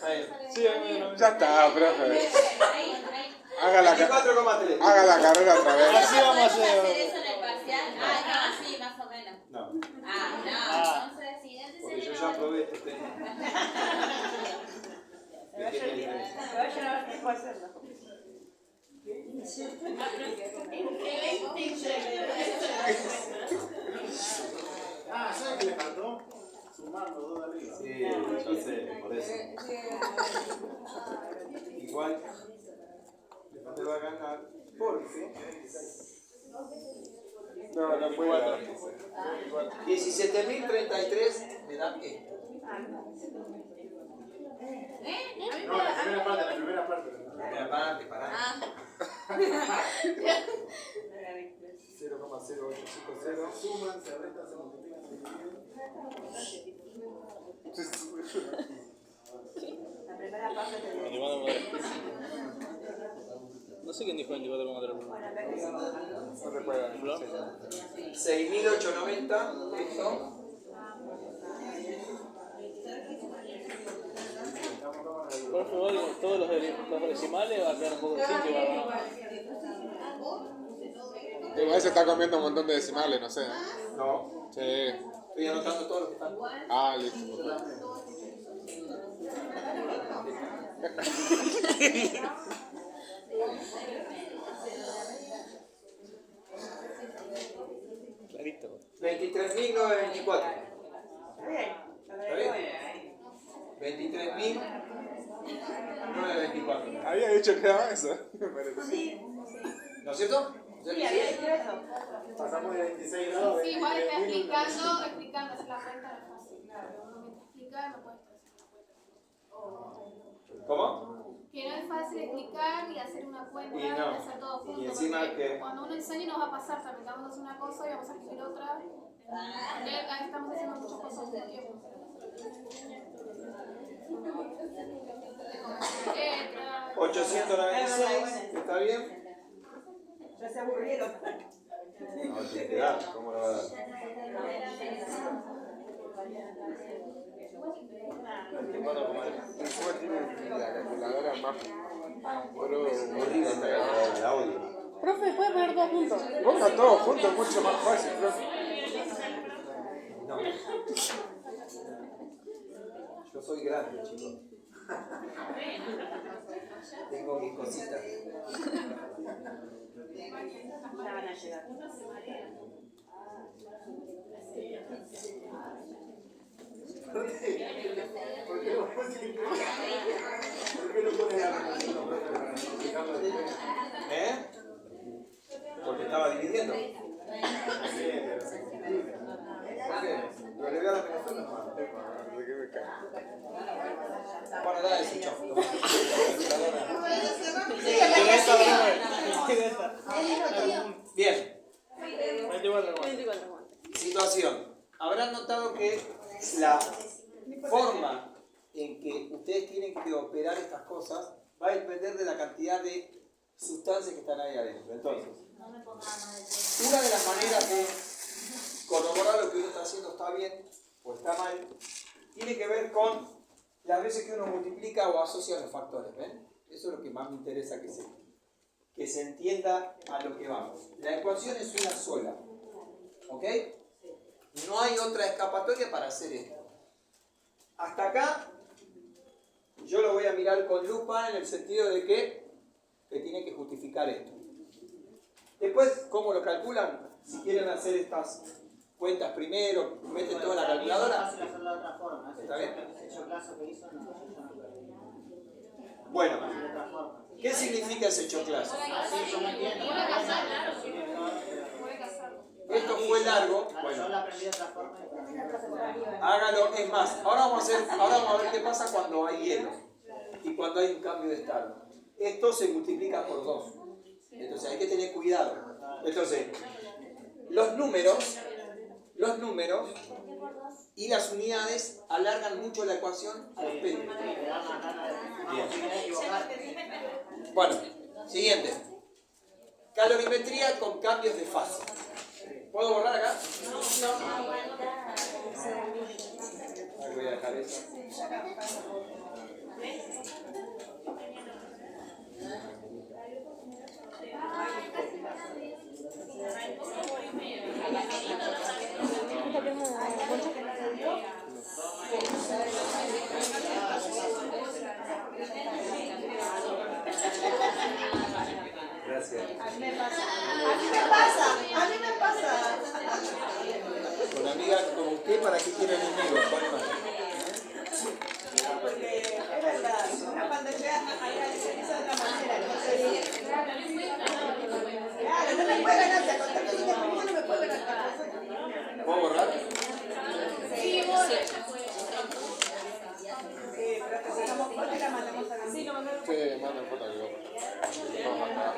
ahí. Sí, a mí me da. Ya está, profe. Haga la 24,3. haga la carrera otra vez. Así vamos a hacer. eso en el parcial? Ah, no, sí, más o menos. No, Ah, no, entonces sí, porque yo ya probé este tema. Pequeña diferencia. Ah, ¿sabes qué le faltó? Sumar los dos de arriba. Sí, yo sé, por eso. Igual te va a ganar porque No puedo. 17.033 me da esto. No, la primera parte, la primera parte. La primera parte, pará. 0,0850. Suman, se restan, se multiplican, se dividen. La primera parte te 24,3. No sé quién dijo 24,3. No recuerdo. 6.890 esto. Profe, igual todos los decimales va a quedar un poco distinto igual, ¿no? Igual se está comiendo un montón de decimales, no sé. No, Sí. estoy anotando todo lo que están. Ah, listo. Había dicho que era eso. Me parece. ¿No es cierto? Sí, había dicho eso. Pasamos de 26 grados. Sí, igual está explicando, hacer la cuenta no es fácil, claro. Uno mientras explica no puede estar haciendo la cuenta. ¿Cómo? Que no es fácil explicar y hacer una cuenta Y y no. hacer todo junto. Y encima porque que- cuando uno enseña nos va a pasar, también vamos a hacer una cosa y vamos a escribir otra. Porque acá estamos haciendo muchas cosas al mismo tiempo. Letra. 896, ¿está bien? Ya se aburrieron. No, tiene que dar, ¿cómo lo va a dar? Encima tiene la calculadora más Horrible el audio. Profe, ¿puede poner dos juntos? Ponga todo junto, es mucho más fácil, profe. No. Yo soy grande, chicos. Tengo mis cositas. Ya van a llegar. ¿Por qué no pones la ¿Eh? Porque estaba dividiendo. ¿Por qué? Pero le voy a dar menos uno más. ¿De qué me cae? Bueno, da ese chao. Bien. 24. Situación. Habrán notado que la forma en que ustedes tienen que operar estas cosas va a depender de la cantidad de sustancias que están ahí adentro. Entonces, una de las maneras de corroborar lo que uno está haciendo está bien o está mal, tiene que ver con las veces que uno multiplica o asocia los factores. ¿Ven? Eso es lo que más me interesa que se entienda a lo que vamos. La ecuación es una sola. ¿Ok? No hay otra escapatoria para hacer esto. Hasta acá, yo lo voy a mirar con lupa en el sentido de que tiene que justificar esto. Después, ¿cómo lo calculan? Si quieren hacer estas cuentas primero, meten toda la calculadora. Es fácil hacerlo de otra forma. ¿Está bien? Ese clase que hizo, no, yo no lo haría. Bueno, De otra forma. ¿qué significa ese choclazo? Así yo me entiendo. Puede casarlo. Esto fue largo. Yo Bueno, lo aprendí de otra forma. hágalo. Es más, ahora vamos a ver qué pasa cuando hay hielo y cuando hay un cambio de estado. Esto se multiplica por 2. Entonces hay que tener cuidado. Entonces, los números y las unidades alargan mucho la ecuación al pelo. Bien. Bueno, siguiente. Calorimetría con cambios de fase. ¿Puedo borrar acá? Ahí voy a dejar eso. Gracias. A mí me pasa. Con amigas como usted, ¿para qué quieren enemigos? ¿Cuál más? Porque es verdad, una pantalla se hizo de otra manera. Entonces, claro, no me puede ganar, te contar que no me puede ganar. ¿Puedo borrar? Sí, Pero que sacamos foto y la mandamos a la sí, lo mandamos. Sí, manda foto al grupo. Vamos acá.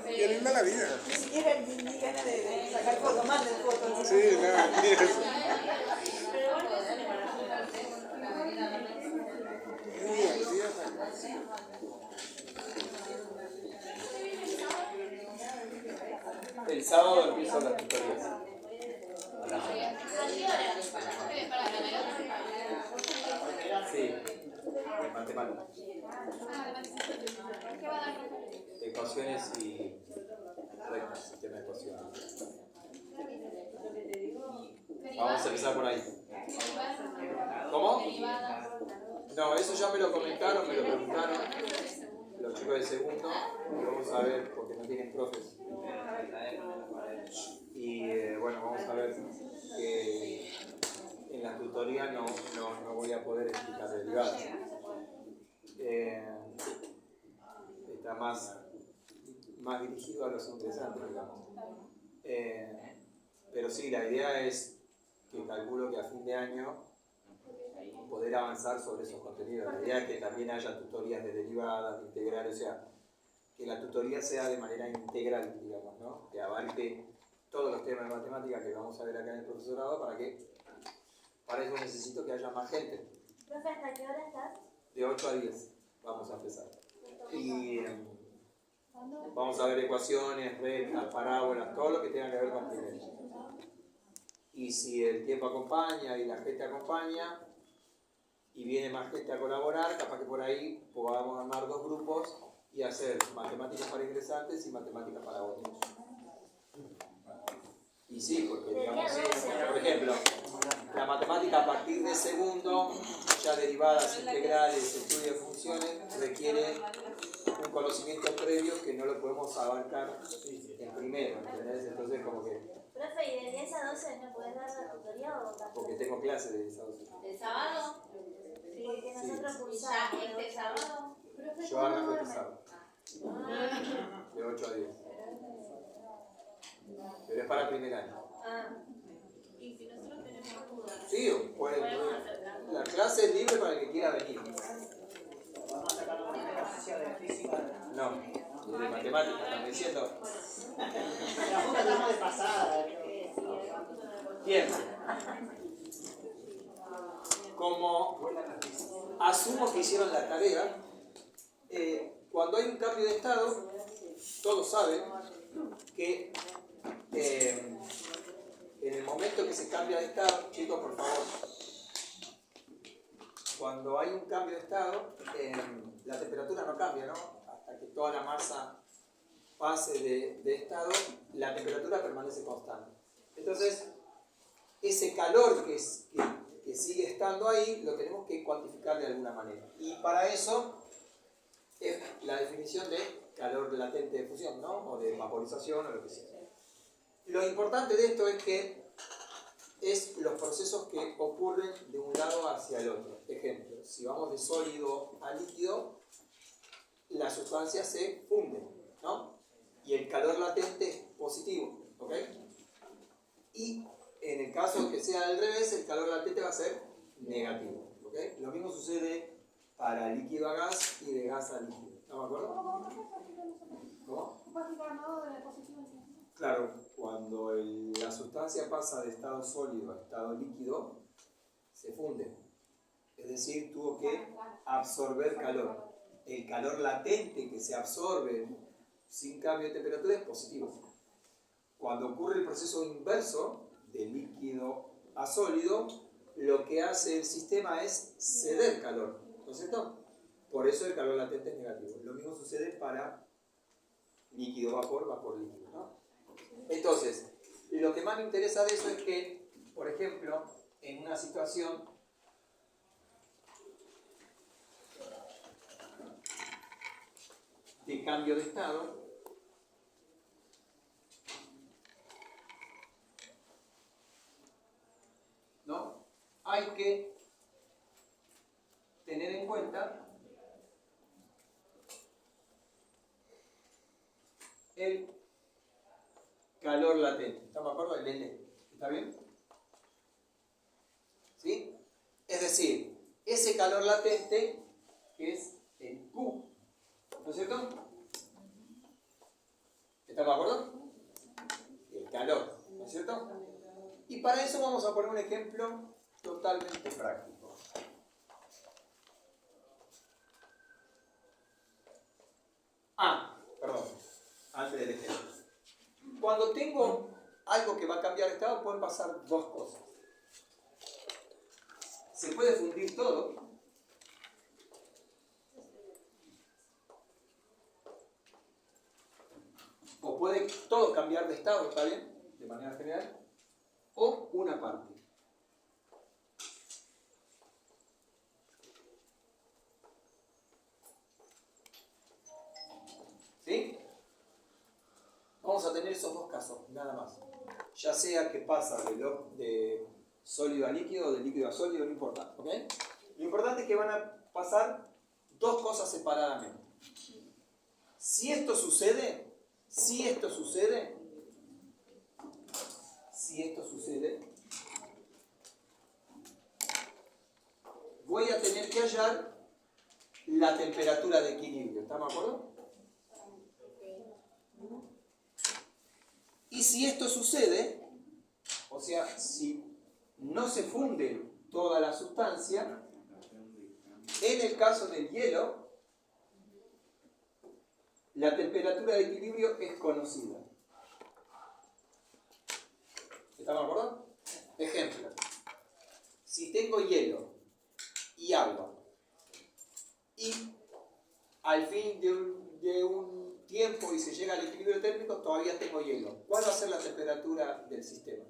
Qué linda la vida. Ni siquiera ni ganas de sacar fotos, manden fotos. Sí, no, ni eso. El sábado empiezo las tutorías. Sí, de matemáticas. ¿Qué va a dar? Ecuaciones y rectas, sistema de ecuaciones. Vamos a empezar por ahí. ¿Cómo? No, eso ya me lo comentaron, me lo preguntaron los chicos de segundo. Vamos a ver, porque no tienen profes. Y bueno, vamos a ver en la tutoría no voy a poder explicar derivadas. Está más dirigido a los interesantes, digamos. Pero sí, la idea es que calculo que a fin de año poder avanzar sobre esos contenidos. La idea es que también haya tutorías de derivadas, de integrales, o sea, que la tutoría sea de manera integral, digamos, ¿no? Que abarque todos los temas de matemática que vamos a ver acá en el profesorado, para eso necesito que haya más gente. Profe, ¿hasta qué hora estás? De 8 a 10 vamos a empezar. Y vamos a ver ecuaciones, rectas, parábolas, todo lo que tenga que ver con primero. Y si el tiempo acompaña y la gente acompaña y viene más gente a colaborar, capaz que por ahí podamos armar 2 grupos y hacer matemáticas para ingresantes y matemáticas para otros. Y sí, porque digamos, por ejemplo, la matemática a partir de segundo, ya derivadas, integrales, estudio de funciones, requiere un conocimiento previo que no lo podemos abarcar en primero, ¿entendés? Entonces como que... Profe, ¿y de 10 a 12 me puedes dar la tutoría o tampoco? Porque tengo clases de 10 a 12. ¿El sábado? Sí, porque nosotros ¿Y cursamos. ya este sábado? Yo arranco este sábado, de 8 a 10. Pero es para primer año. Y si nosotros tenemos dudas, Sí, podemos acercarnos. la clase es libre para el que quiera venir. Vamos a sacar un ejercicio de física. No, de matemática, están diciendo. La puta estamos de pasada. Bien. Como asumo que hicieron la tarea, cuando hay un cambio de estado, todos saben que en el momento que se cambia de estado, chicos, por favor, cuando hay un cambio de estado, la temperatura no cambia, ¿no? Hasta que toda la masa pase de estado, la temperatura permanece constante. Entonces, ese calor que sigue estando ahí, lo tenemos que cuantificar de alguna manera. Y para eso es la definición de calor latente de fusión, ¿no? O de vaporización o lo que sea. Lo importante de esto es que es los procesos que ocurren de un lado hacia el otro. Ejemplo, si vamos de sólido a líquido, la sustancia se funde, ¿no? Y el calor latente es positivo, ¿ok? Y en el caso que sea al revés, el calor latente va a ser negativo, ¿ok? Lo mismo sucede para líquido a gas y de gas a líquido. ¿Estamos de acuerdo? ¿Cómo? Claro, cuando la sustancia pasa de estado sólido a estado líquido, se funde. Es decir, tuvo que absorber calor. El calor latente que se absorbe sin cambio de temperatura es positivo. Cuando ocurre el proceso inverso, de líquido a sólido, lo que hace el sistema es ceder calor, ¿no es cierto? Por eso el calor latente es negativo. Lo mismo sucede para líquido-vapor, vapor-líquido, ¿no? Entonces, lo que más me interesa de eso es que, por ejemplo, en una situación de cambio de estado, ¿no? Hay que tener en cuenta el calor latente. ¿Estamos de acuerdo? El N. ¿Está bien? ¿Sí? Es decir, ese calor latente que es el Q. ¿No es cierto? ¿Estamos de acuerdo? El calor. ¿No es cierto? Y para eso vamos a poner un ejemplo totalmente práctico. Perdón. Antes del ejemplo. Cuando tengo algo que va a cambiar de estado, pueden pasar dos cosas. Se puede fundir todo. O puede todo cambiar de estado, ¿está bien? De manera general. O una parte. ¿Sí? Vamos a tener esos dos casos, nada más. Ya sea que pasa de sólido a líquido o de líquido a sólido, no importa, ¿ok? Lo importante es que van a pasar dos cosas separadamente. Si esto sucede, voy a tener que hallar la temperatura de equilibrio, ¿estamos de acuerdo? Y si esto sucede, o sea, si no se funde toda la sustancia, en el caso del hielo, la temperatura de equilibrio es conocida. ¿Estamos de acuerdo? Ejemplo, si tengo hielo y agua, y al fin de un tiempo y se llega al equilibrio térmico, todavía tengo hielo. ¿Cuál va a ser la temperatura del sistema?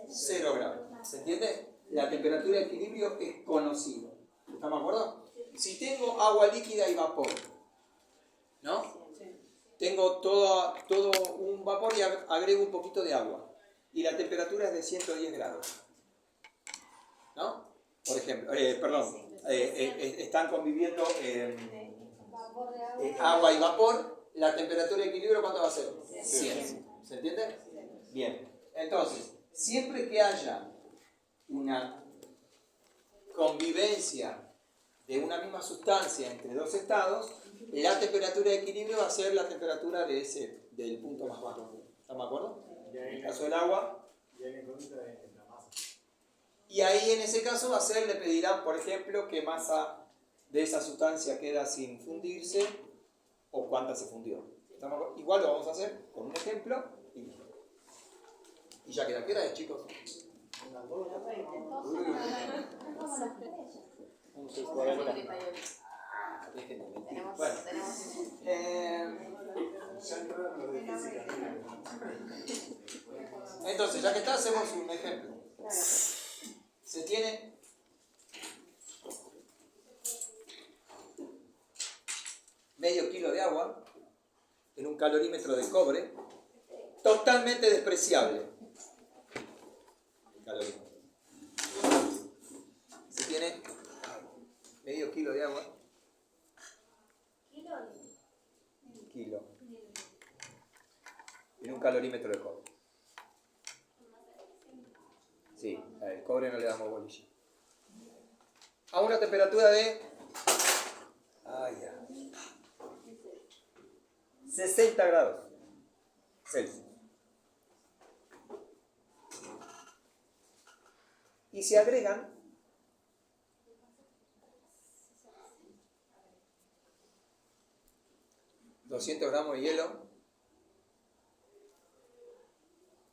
0 grados. ¿Se entiende? La temperatura de equilibrio es conocida. ¿Estamos de acuerdo? Si tengo agua líquida y vapor, ¿no? Tengo todo un vapor y agrego un poquito de agua. Y la temperatura es de 110 grados. ¿No? Por ejemplo, están conviviendo agua y vapor. La temperatura de equilibrio, ¿cuánto va a ser? 100. ¿Se entiende? Bien. Entonces, siempre que haya una convivencia de una misma sustancia entre dos estados, la temperatura de equilibrio va a ser la temperatura del punto más bajo. ¿Estamos de acuerdo? En el caso del agua. Y ahí en ese caso va a ser, le pedirán, por ejemplo, qué masa de esa sustancia queda sin fundirse o cuánta se fundió. ¿Estamos de acuerdo? Igual lo vamos a hacer con un ejemplo y listo. Y ya queda. ¿Qué hora es, chicos? 11:40. Dejen de mentir. Bueno. Entonces, ya que está, hacemos un ejemplo. Se tiene medio kilo de agua en un calorímetro de cobre, totalmente despreciable. El calorímetro. Se tiene medio kilo de agua. Kilo. En un calorímetro de cobre. Sí, al cobre no le damos bolilla. A una temperatura de 60 grados Celsius. Y se agregan 200 gramos de hielo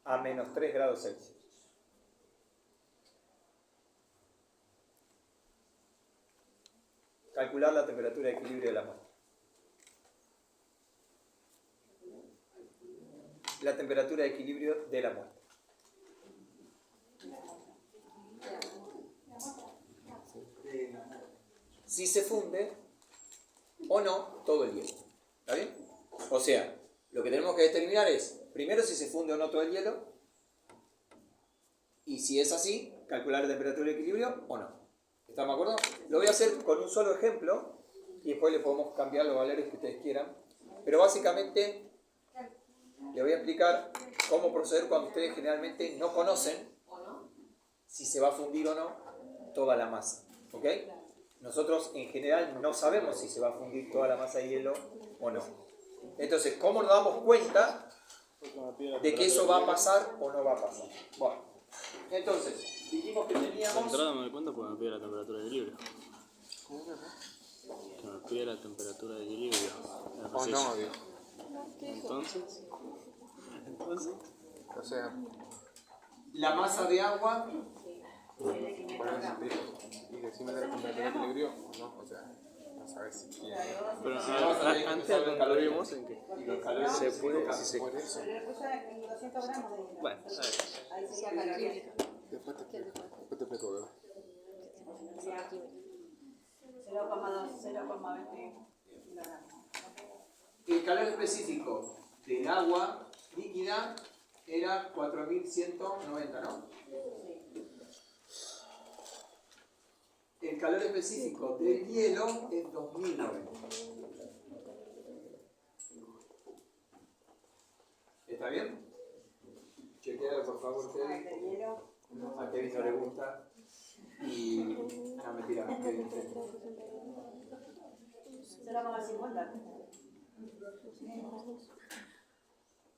a menos 3 grados Celsius. Calcular la temperatura de equilibrio de la muestra. La temperatura de equilibrio de la muestra. Si se funde o no todo el hielo. ¿Está bien? O sea, lo que tenemos que determinar es, primero, si se funde o no todo el hielo. Y si es así, calcular la temperatura de equilibrio o no. ¿Estamos de acuerdo? Lo voy a hacer con un solo ejemplo y después le podemos cambiar los valores que ustedes quieran. Pero básicamente le voy a explicar cómo proceder cuando ustedes generalmente no conocen si se va a fundir o no toda la masa. ¿Ok? Nosotros en general no sabemos si se va a fundir toda la masa de hielo o no. Entonces, ¿cómo nos damos cuenta de que eso va a pasar o no va a pasar? Bueno, entonces, dijimos que De teníamos... entrada me doy cuenta porque me pide la temperatura de equilibrio. Que me pide la temperatura de equilibrio. O no, digo. Entonces, O sea, La masa de agua... por eso digo. Y decime la temperatura de equilibrio o no. O sea, no sabes si tiene. pero vamos a tener que antes usar el calor. concluimos en que Y los calores se puede, si se... Por eso. Pero le puse 200 gramos de Bueno, a ver. ahí sería calorías. Después te explico, bebé. 0,2, 0,20 kilogramos. El calor específico del agua líquida era 4190, ¿no? el calor específico del hielo es 2090. ¿Está bien? Chequealo por favor, Kevin. A Kevin no le gusta. Y no, mentira, Kevin. 0,50.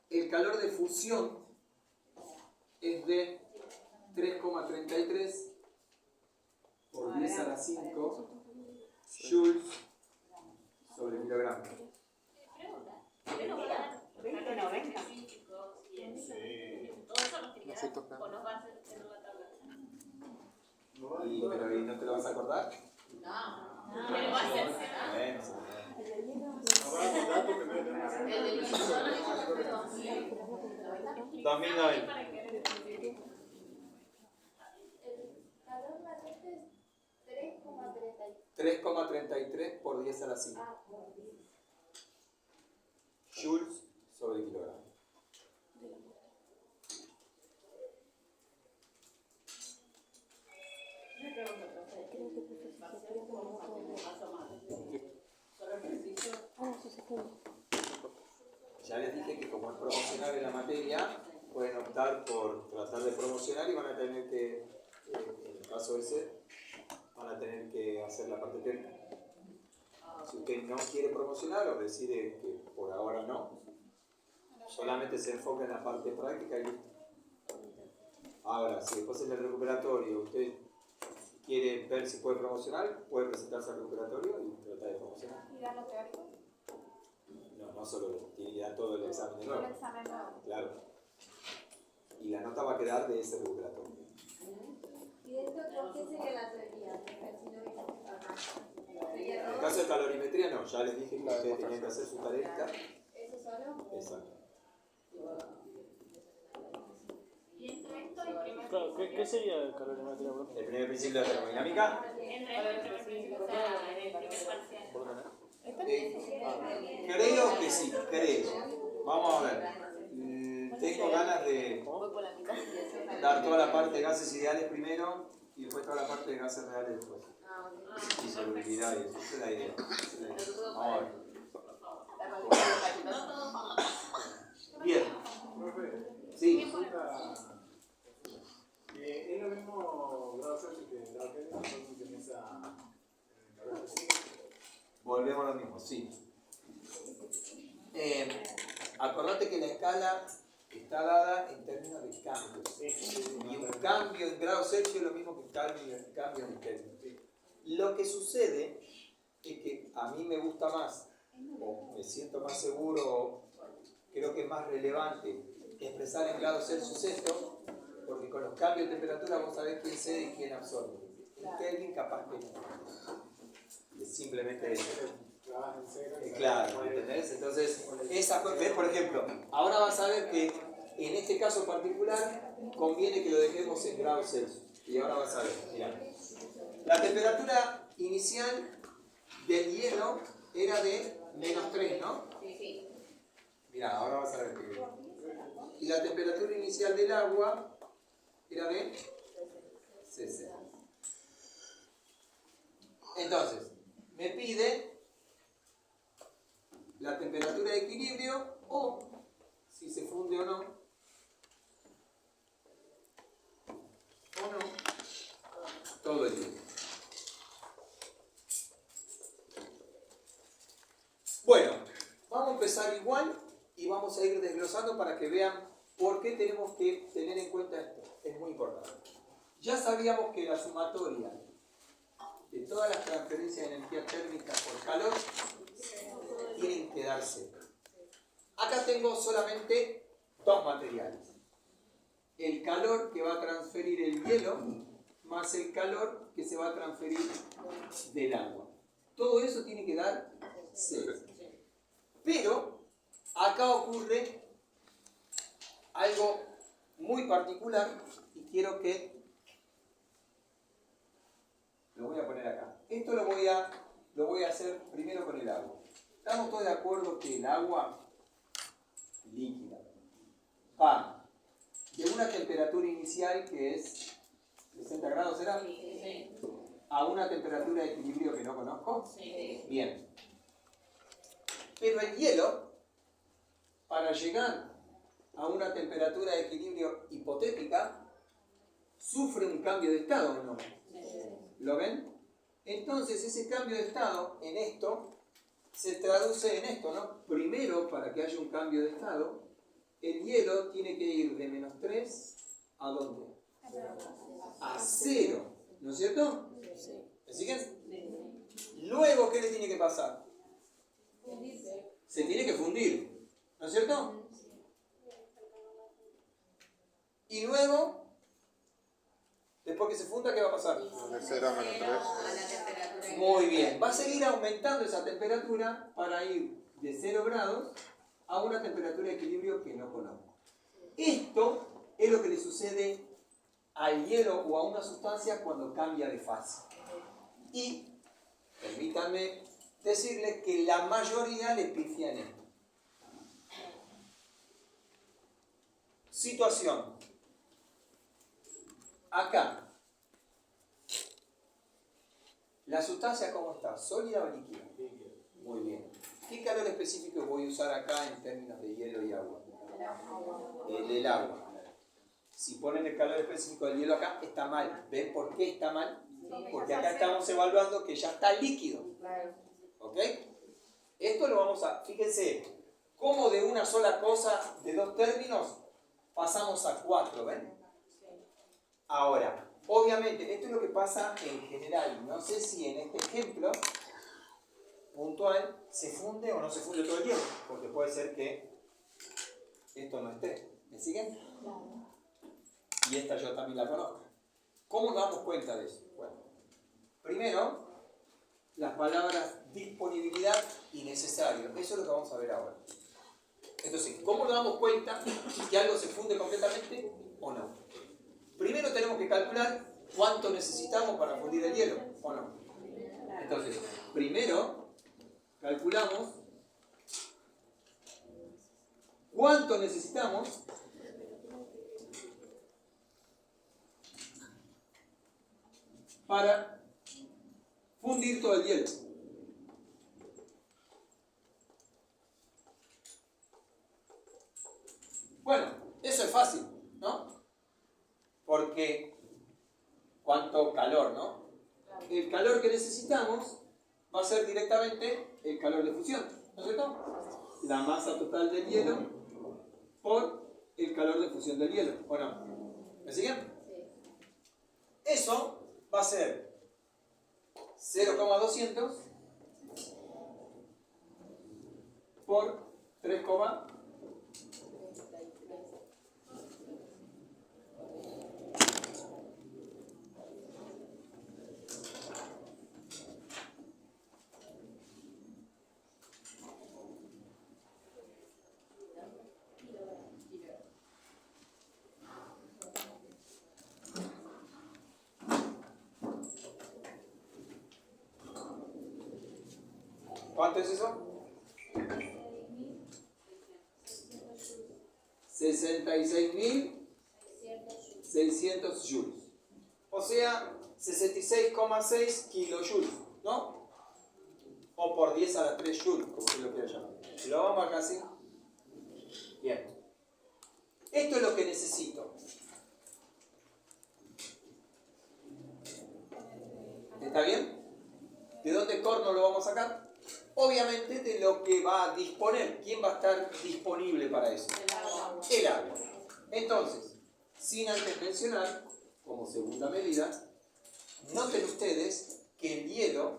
El calor de fusión es de 3,33 por 10 a la 5 joules sobre kilogramo. Pregunta. ¿Qué nos va a dar? 20,90. Todo eso nos tiene que Sí, dar. toca. O nos va a hacer en la tabla. Pero ¿y no te lo vas a acordar? Pero va a ser. Bueno. Ahora dato que no tenemos. El del hielo solo dijo que fue 2000. 2090. Para que El calor latente es 3,33 por 10 a la 5 joules sobre kilogramo. Me pregunto, profe, ¿va a ser como paso más? ¿Solo ejercicio? Ya les dije que como es promocional en la materia, pueden optar por tratar de promocionar y van a tener que, en el caso ese, van a tener que hacer la parte técnica. Si usted no quiere promocionar o decide que por ahora no, solamente se enfoca en la parte práctica y listo. Ahora, si después en el recuperatorio usted quiere ver si puede promocionar, puede presentarse al recuperatorio y tratar de promocionar. ¿Y dar lo teórico? No solo, tiene que dar todo el examen de El nuevo. examen nuevo. Claro. Y la nota va a quedar de ese recuperatorio. ¿Y de esto qué sería la teoría? Si no hubiese acá. En el caso de calorimetría, no, ya les dije que ustedes tenían que hacer su tarea. ¿Eso solo? Exacto. Y entre esto y primer Claro, ¿qué sería el calorimetría, profe? El primer principio de la termodinámica. Entre esto y primer principio, o sea, en el primer parcial. Creo que sí, creo. Vamos a ver. Tengo ganas de dar toda la parte de gases ideales primero y después toda la parte de gases reales después. Y solubilidad y eso. Esa es la idea. Vamos a ver. Bien. Profe, Sí. ¿es lo mismo grado Celsius que grado Kelvin? Entonces en esa calor específico. Volvemos a lo mismo, sí. Acordate que la escala está dada en términos de cambios. Y un cambio en grado Celsius es lo mismo que un cambio en Kelvin. Lo que sucede es que a mí me gusta más, o me siento más seguro, o creo que es más relevante expresar en grados Celsius esto, porque con los cambios de temperatura vos sabés quién cede y quién absorbe. En Kelvin capaz que no. Es simplemente eso. Trabaja en cero. Claro, ¿entendés? Entonces, ¿ves? Por ejemplo, ahora vas a ver que en este caso particular conviene que lo dejemos en grados Celsius. Y ahora vas a ver, mirá. La temperatura inicial del hielo era de -3, ¿no? Sí. Mirá, ahora vas a ver que... Y la temperatura inicial del agua era de C0. Entonces, me pide la temperatura de equilibrio o si se funde o no. O no. Todo el tiempo. Bueno, vamos a empezar igual y vamos a ir desglosando para que vean por qué tenemos que tener en cuenta esto. Es muy importante. Ya sabíamos que la sumatoria de todas las transferencias de energía térmica por calor tienen que darse. Acá tengo solamente dos materiales. El calor que va a transferir el hielo más el calor que se va a transferir del agua. Todo eso tiene que dar cero. Pero acá ocurre algo muy particular y quiero que lo voy a poner acá. Esto lo voy a hacer primero con el agua. ¿Estamos todos de acuerdo que el agua líquida va de una temperatura inicial que es 60 grados, ¿será? Sí. A a una temperatura de equilibrio que no conozco? Sí. Bien. Pero el hielo, para llegar a una temperatura de equilibrio hipotética, sufre un cambio de estado, ¿o no? ¿Lo ven? Entonces ese cambio de estado en esto se traduce en esto, ¿no? Primero, para que haya un cambio de estado, el hielo tiene que ir de -3 ¿a dónde? A 0, ¿no es cierto? ¿Me siguen? Luego, ¿qué le tiene que pasar? Se tiene que fundir, ¿no es cierto? Y luego, después que se funda, ¿qué va a pasar? De 0 a -3. Muy bien, va a seguir aumentando esa temperatura para ir de 0 grados a una temperatura de equilibrio que no conozco. Esto es lo que le sucede al hielo o a una sustancia cuando cambia de fase. Y permítanme decirles que la mayoría le pifian esto. Situación. Acá. ¿La sustancia cómo está? ¿Sólida o líquida? Muy bien. ¿Qué calor específico voy a usar acá en términos de hielo y agua? El del agua. Si ponen el calor específico del hielo acá, está mal. ¿Ven por qué está mal? Porque acá estamos evaluando que ya está líquido. ¿Ok? Esto lo vamos a... Fíjense, cómo de una sola cosa, de dos términos, pasamos a 4, ¿ven? Ahora, obviamente, esto es lo que pasa en general. No sé si en este ejemplo puntual se funde o no se funde todo el hielo, porque puede ser que esto no esté. ¿Me siguen? Y esta yo también la conozco. ¿Cómo nos damos cuenta de eso? Bueno, primero, las palabras disponibilidad y necesario. Eso es lo que vamos a ver ahora. Entonces, ¿cómo nos damos cuenta que algo se funde completamente o no? Primero tenemos que calcular cuánto necesitamos para fundir el hielo, ¿o no? Entonces, primero calculamos cuánto necesitamos para fundir todo el hielo. Bueno, eso es fácil, ¿no? Porque, ¿cuánto calor, no? El calor que necesitamos va a ser directamente el calor de fusión, ¿no es cierto? La masa total del hielo por el calor de fusión del hielo, ¿o no? ¿Me siguen? Eso va a ser 0,200 por 3, ¿cuánto es eso? 66.600 joules. O sea, 66,6 kilojoules, ¿no? O por 10 a la 3 joules, como se lo quiera llamar. Lo vamos acá así. Bien. Esto es lo que necesito. ¿Está bien? ¿De dónde corno lo vamos a sacar? Obviamente de lo que va a disponer. ¿Quién va a estar disponible para eso? El agua. Entonces, sin antes mencionar, como segunda medida, noten ustedes que el hielo,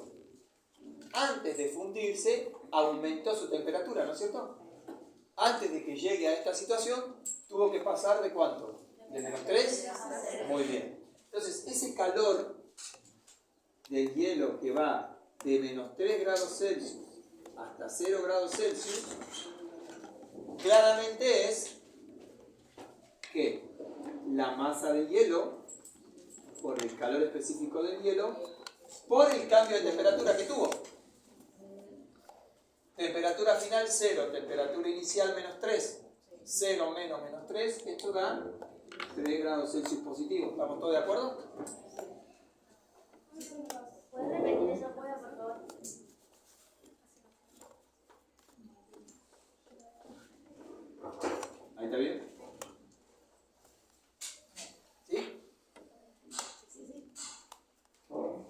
antes de fundirse, aumentó su temperatura, ¿no es cierto? Antes de que llegue a esta situación, tuvo que pasar ¿de cuánto? ¿De -3? Muy bien. Entonces, ese calor del hielo que va de -3 grados Celsius hasta 0 grados Celsius, claramente es que la masa del hielo, por el calor específico del hielo, por el cambio de temperatura que tuvo. Temperatura final 0, temperatura inicial -3, 0 menos -3, esto da 3 grados Celsius positivos. ¿Estamos todos de acuerdo?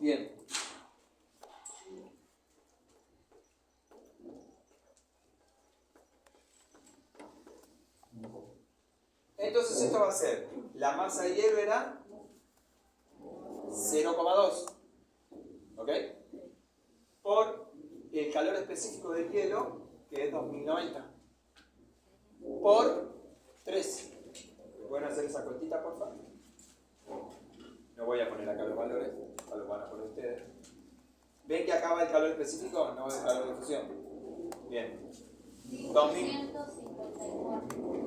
Bien. Entonces esto va a ser, la masa de hielo era 0,2, ¿ok? Por el calor específico del hielo, que es 2090, por 3. ¿Pueden hacer esa cuentita, por favor? No voy a poner acá los valores, los van a poner ustedes. ¿Ven que acá va el calor específico? No el calor de fusión. Bien. 2000.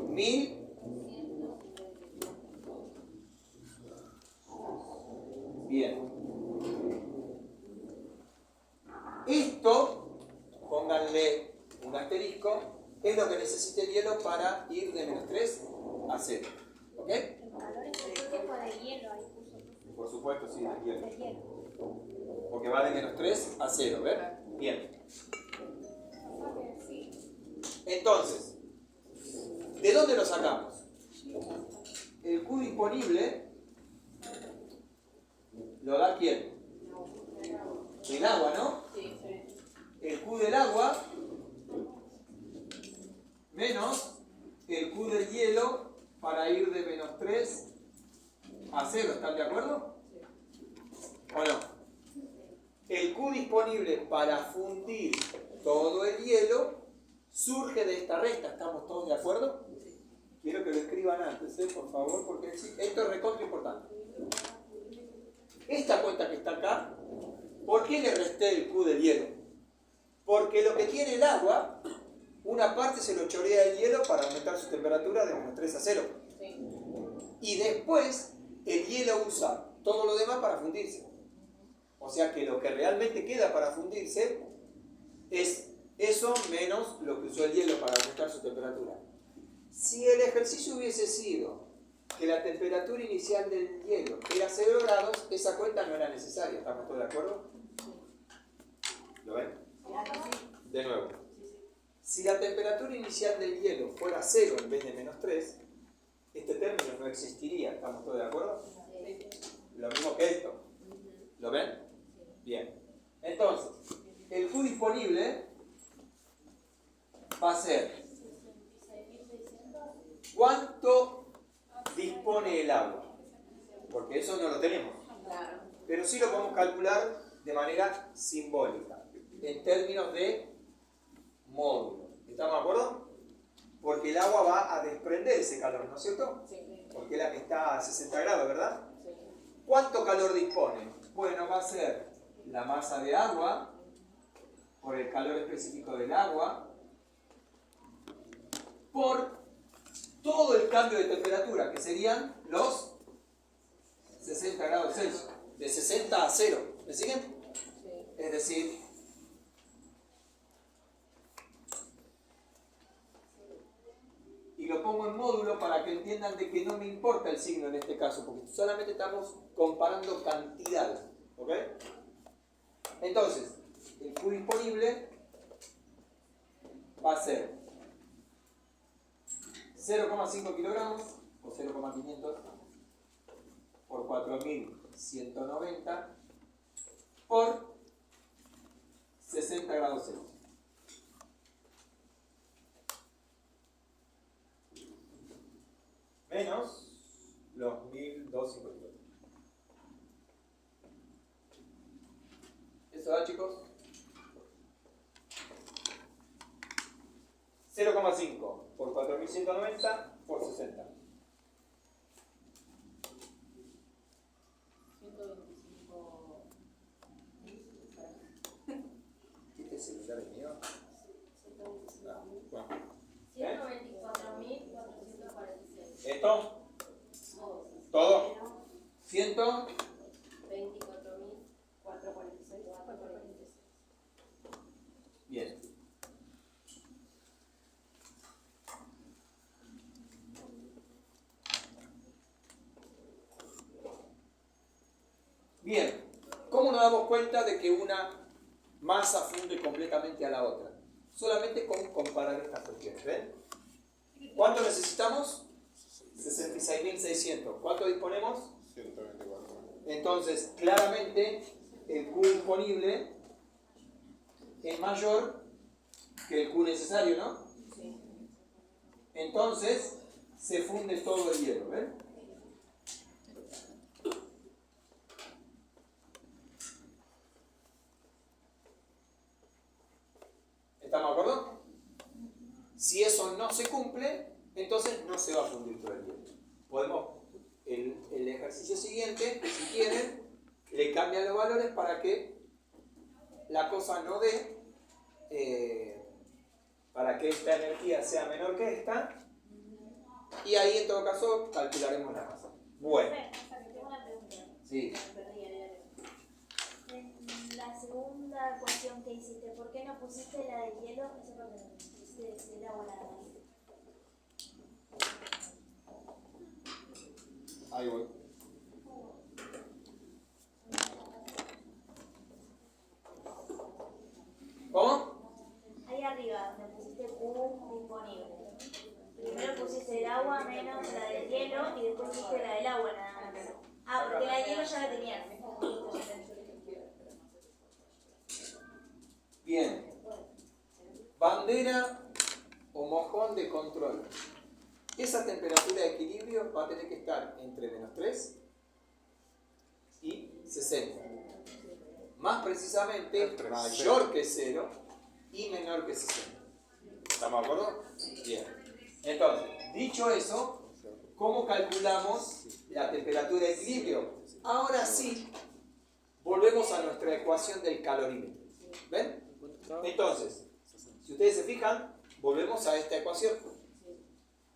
1000. Bien. Esto, pónganle un asterisco, es lo que necesita el hielo para ir de -3 a 0. ¿Ok? El calor específico de hielo, ahí puso. Por supuesto, sí, del hielo. Porque va de -3 a 0, ¿ven? Bien. Entonces, ¿de dónde lo sacamos? El Q disponible lo da ¿quién? El agua, ¿no? Sí. El Q del agua menos el Q del hielo para ir de -3 a 0. ¿Están de acuerdo? ¿O no? El Q disponible para fundir todo el hielo surge de esta resta. ¿Estamos todos de acuerdo? Quiero que lo escriban antes, por favor, porque esto es recontra importante. Esta cuenta que está acá, ¿por qué le resté el Q del hielo? Porque lo que tiene el agua, una parte se lo chorea el hielo para aumentar su temperatura de -3 a 0. Y después el hielo usa todo lo demás para fundirse. O sea que lo que realmente queda para fundirse es eso menos lo que usó el hielo para aumentar su temperatura. Si el ejercicio hubiese sido que la temperatura inicial del hielo era 0 grados, esa cuenta no era necesaria. ¿Estamos todos de acuerdo? ¿Lo ven? De nuevo. Si la temperatura inicial del hielo fuera 0 en vez de -3, este término no existiría. ¿Estamos todos de acuerdo? Lo mismo que esto. ¿Lo ven? Bien. Entonces, el Q disponible va a ser ¿cuánto dispone el agua? Porque eso no lo tenemos. Pero sí lo podemos calcular de manera simbólica, en términos de módulo. ¿Estamos de acuerdo? Porque el agua va a desprender ese calor, ¿no es cierto? Porque está a 60 grados, ¿verdad? ¿Cuánto calor dispone? Bueno, va a ser la masa de agua por el calor específico del agua por todo el cambio de temperatura, que serían los 60 grados Celsius, de 60 a 0. ¿Me siguen? Es decir, y lo pongo en módulo para que entiendan de que no me importa el signo en este caso, porque solamente estamos comparando cantidades. ¿Ok? Entonces, el Q disponible va a ser 0,5 kilogramos o 0,500 por 4190 por 60 grados Celsius. Menos los 1250. ¿Eso da, chicos? 0,5 por 4190 por 60. 125. ¿Este celular es mío? Ah, bueno. 124.446. ¿Esto? ¿Todo? 100. 24.446. Bien. Bien. ¿Cómo nos damos cuenta de que una masa funde completamente a la otra? Solamente con comparar estas cuestiones. ¿Ven? ¿Cuánto necesitamos? 66.600. ¿Cuánto disponemos? 124. Entonces, claramente, el Q disponible es mayor que el Q necesario, ¿no? Entonces se funde todo el hielo, ¿ven? ¿Estamos de acuerdo? Si eso no se cumple, entonces no se va a fundir todo el hielo. Podemos, el ejercicio siguiente, si quieren, le cambian los valores para que la cosa no dé, para que esta energía sea menor que esta, y ahí en todo caso calcularemos la masa. Bueno. Tengo una pregunta. Sí. En la segunda ecuación que hiciste, ¿por qué no pusiste la del hielo? Eso porque pusiste el agua nada más. Ahí voy. ¿Cómo? Ahí arriba, donde pusiste Q disponible. Primero pusiste el agua menos la del hielo y después pusiste la del agua nada más. Ah, porque la del hielo ya la tenías. Bien. Bandera o mojón de control. Esa temperatura de equilibrio va a tener que estar entre -3 y 60. Más precisamente, mayor que 0 y menor que 60. ¿Estamos de acuerdo? Bien. Entonces, dicho eso, ¿cómo calculamos la temperatura de equilibrio? Ahora sí, volvemos a nuestra ecuación del calorímetro. ¿Ven? Entonces, si ustedes se fijan, volvemos a esta ecuación.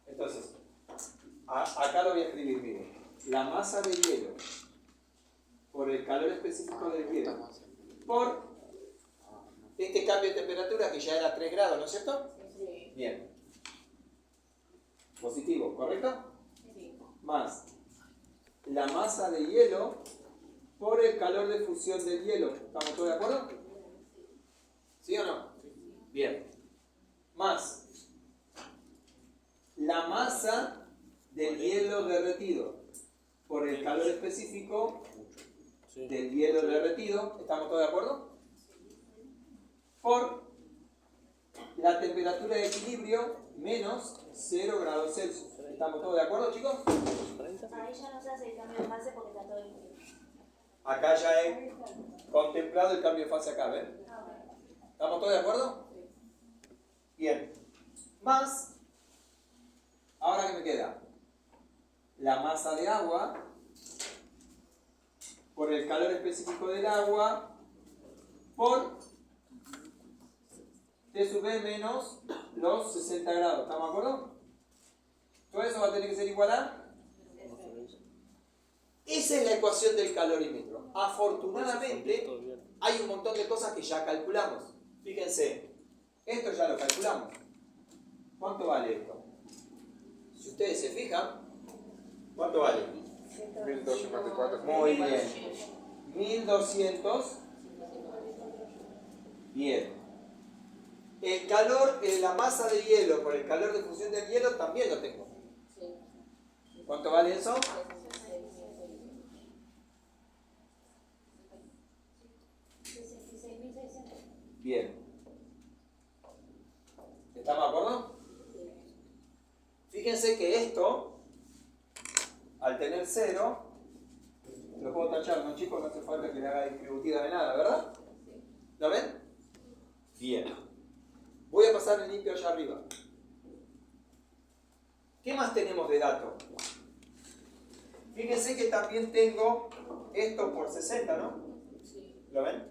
Entonces, acá lo voy a escribir, miren. La masa de hielo por el calor específico del hielo por este cambio de temperatura que ya era 3 grados, ¿no es cierto? Sí. Bien. Positivo, ¿correcto? Sí. Más la masa de hielo por el calor de fusión del hielo. ¿Estamos todos de acuerdo? ¿Sí o no? Bien. Más la masa del hielo derretido por el calor específico del hielo derretido. ¿Estamos todos de acuerdo? Por la temperatura de equilibrio menos 0 grados Celsius. ¿Estamos todos de acuerdo, chicos? Ahí ya no se hace el cambio de fase porque está todo limpio. Acá ya he contemplado el cambio de fase acá, ¿ven? ¿Estamos todos de acuerdo? Bien. Más, ahora que me queda, la masa de agua por el calor específico del agua por T sub B menos los 60 grados. ¿Estamos de acuerdo? Todo eso va a tener que ser igual a... Esa es la ecuación del calorímetro. Afortunadamente, hay un montón de cosas que ya calculamos. Fíjense, esto ya lo calculamos. ¿Cuánto vale esto? Si ustedes se fijan, ¿cuánto vale? 1254. Muy bien. 1200. Bien. El calor, la masa de hielo por el calor de fusión del hielo también lo tengo. ¿Cuánto vale eso? Bien. ¿Estamos de acuerdo? Fíjense que esto, al tener 0, lo puedo tachar, ¿no, chicos? No hace falta que le haga distributiva de nada, ¿verdad? ¿Lo ven? Bien. Voy a pasar el limpio allá arriba. ¿Qué más tenemos de dato? Fíjense que también tengo esto por 60, ¿no? ¿Lo ven?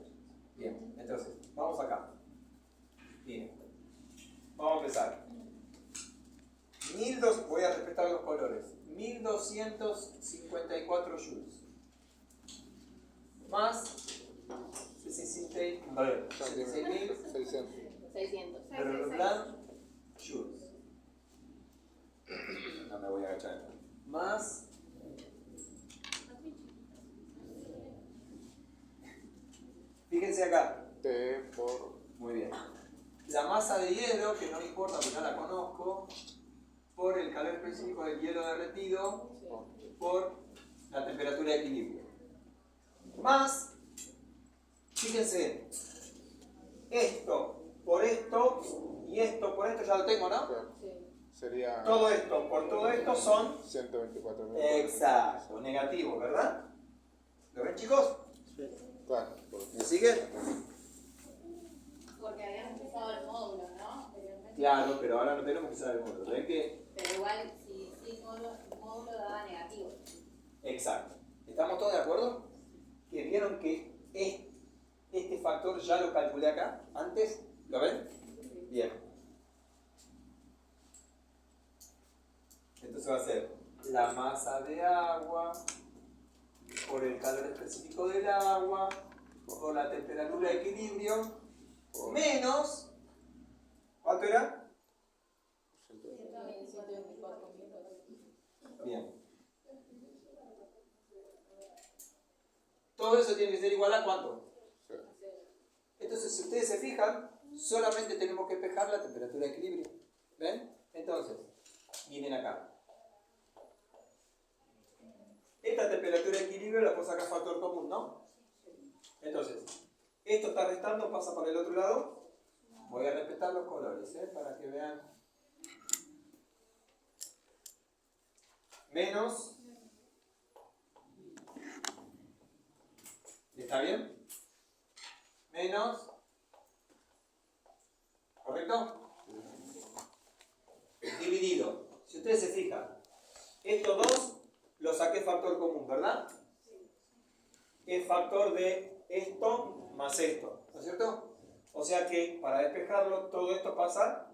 Bien, entonces, vamos acá. Bien. Vamos a empezar. 1200, voy a respetar los colores. 1254 joules. Más 66.600 joules. No me voy a agachar. Más fíjense acá. T por... Muy bien. La masa de hielo, que no me importa porque no la conozco, por el calor específico del hielo derretido, por la temperatura de equilibrio. Más Fíjense, esto por esto y esto por esto ya lo tengo, ¿no? Sería Todo esto por todo esto son 124.000. exacto, negativo, ¿verdad? ¿Lo ven, chicos? Claro. ¿Me siguen? Porque habíamos empezado el módulo, ¿no? Anteriormente. Claro, pero ahora no tenemos que saber el módulo. ¿Ven que? Pero igual, si el módulo daba negativo. Exacto. ¿Estamos todos de acuerdo? Que vieron que este factor ya lo calculé acá antes. ¿Lo ven? Bien. Entonces va a ser la masa de agua por el calor específico del agua por la temperatura de equilibrio menos, ¿cuánto era? Bien. Todo eso tiene que ser igual a ¿cuánto? Entonces, si ustedes se fijan, solamente tenemos que despejar la temperatura de equilibrio. ¿Ven? Entonces, miren acá. Esta temperatura de equilibrio la puedo sacar factor común, ¿no? Entonces, esto está restando, pasa para el otro lado. Voy a respetar los colores, para que vean. Menos. ¿Está bien? Menos. ¿Correcto? Dividido. Si ustedes se fijan, estos dos los saqué factor común, ¿verdad? Es factor de esto más esto, ¿no es cierto? O sea que para despejarlo todo esto pasa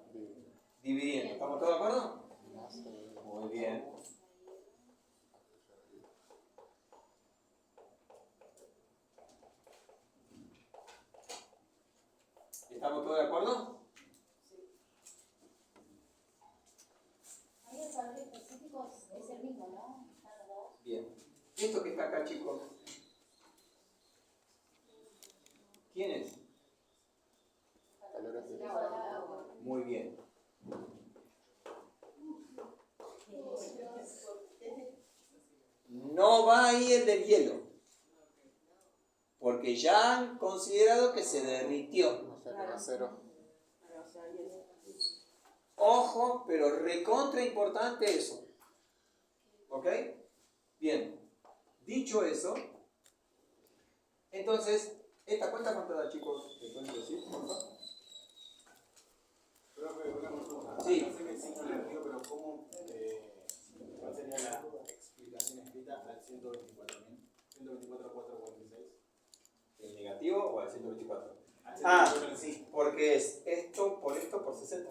dividiendo. ¿Estamos todos de acuerdo? Muy bien. ¿Estamos todos de acuerdo? Ahí el valor específico es el mismo, ¿no? Bien. Esto que está acá, chicos. ¿Quién es? Muy bien. No va ahí el del hielo. Porque ya han considerado que se derritió. O sea que va a cero. Ojo, pero recontra importante eso. ¿Ok? Bien. Dicho eso, entonces, ¿esta cuenta cuánto da, chicos? ¿Me pueden decir, por favor? Profe, una consulta. Sí. No sé qué signo negativo, pero ¿cómo, ¿cuál sería la explicación escrita al 124.446? ¿El negativo o al 124? Ah, Sí, porque es esto por 60.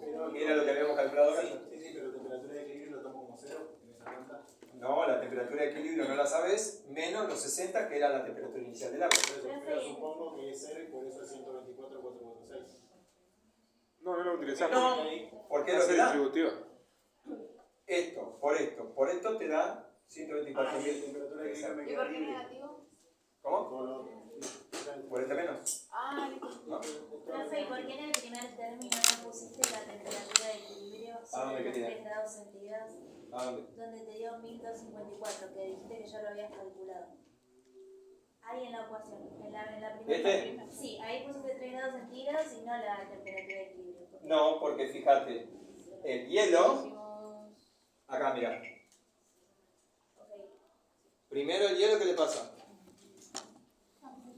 pero, Era lo que habíamos calculado acá. Sí, pero temperatura de equilibrio lo tomo como cero en esa cuenta. No, la temperatura de equilibrio no la sabes, menos los 60 que era la temperatura inicial del agua. Pero supongo que es cero y por eso es 124.446. No, no lo utilizamos. No, ¿por qué Va a lo ser que da? distributiva. Esto te da 124.000. Temperatura de equilibrio me ¿Y queda por qué libre. negativo? ¿Cómo? Por este menos. Ah, listo. ¿No? Profe, ¿y por qué en el primer término no pusiste la temperatura de equilibrio ¿A dónde quería? 3 grados centígrados? ¿A dónde? Donde te dio 1254, que dijiste que ya lo habías calculado. Ahí en la ecuación, en la primera. ¿Este? Sí, ahí pusiste 3 grados centígrados y no la temperatura de equilibrio. No, porque fíjate, el hielo, acá mira, Ok, primero el hielo, ¿qué le pasa?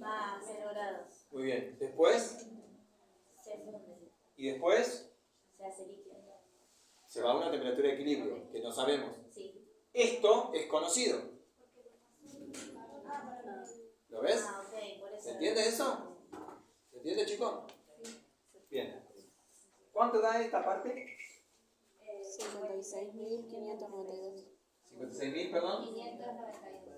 va a 0 grados. Muy bien, después, Se funde, y después se hace líquido. se va a una temperatura de equilibrio, que no sabemos. Sí. Esto es conocido. ¿Lo ves? Ah, ok, por eso. ¿Se entiende eso? ¿Se entiende, chicos? Bien. ¿Cuánto da esta parte? 56.592. 56.000, perdón. 592.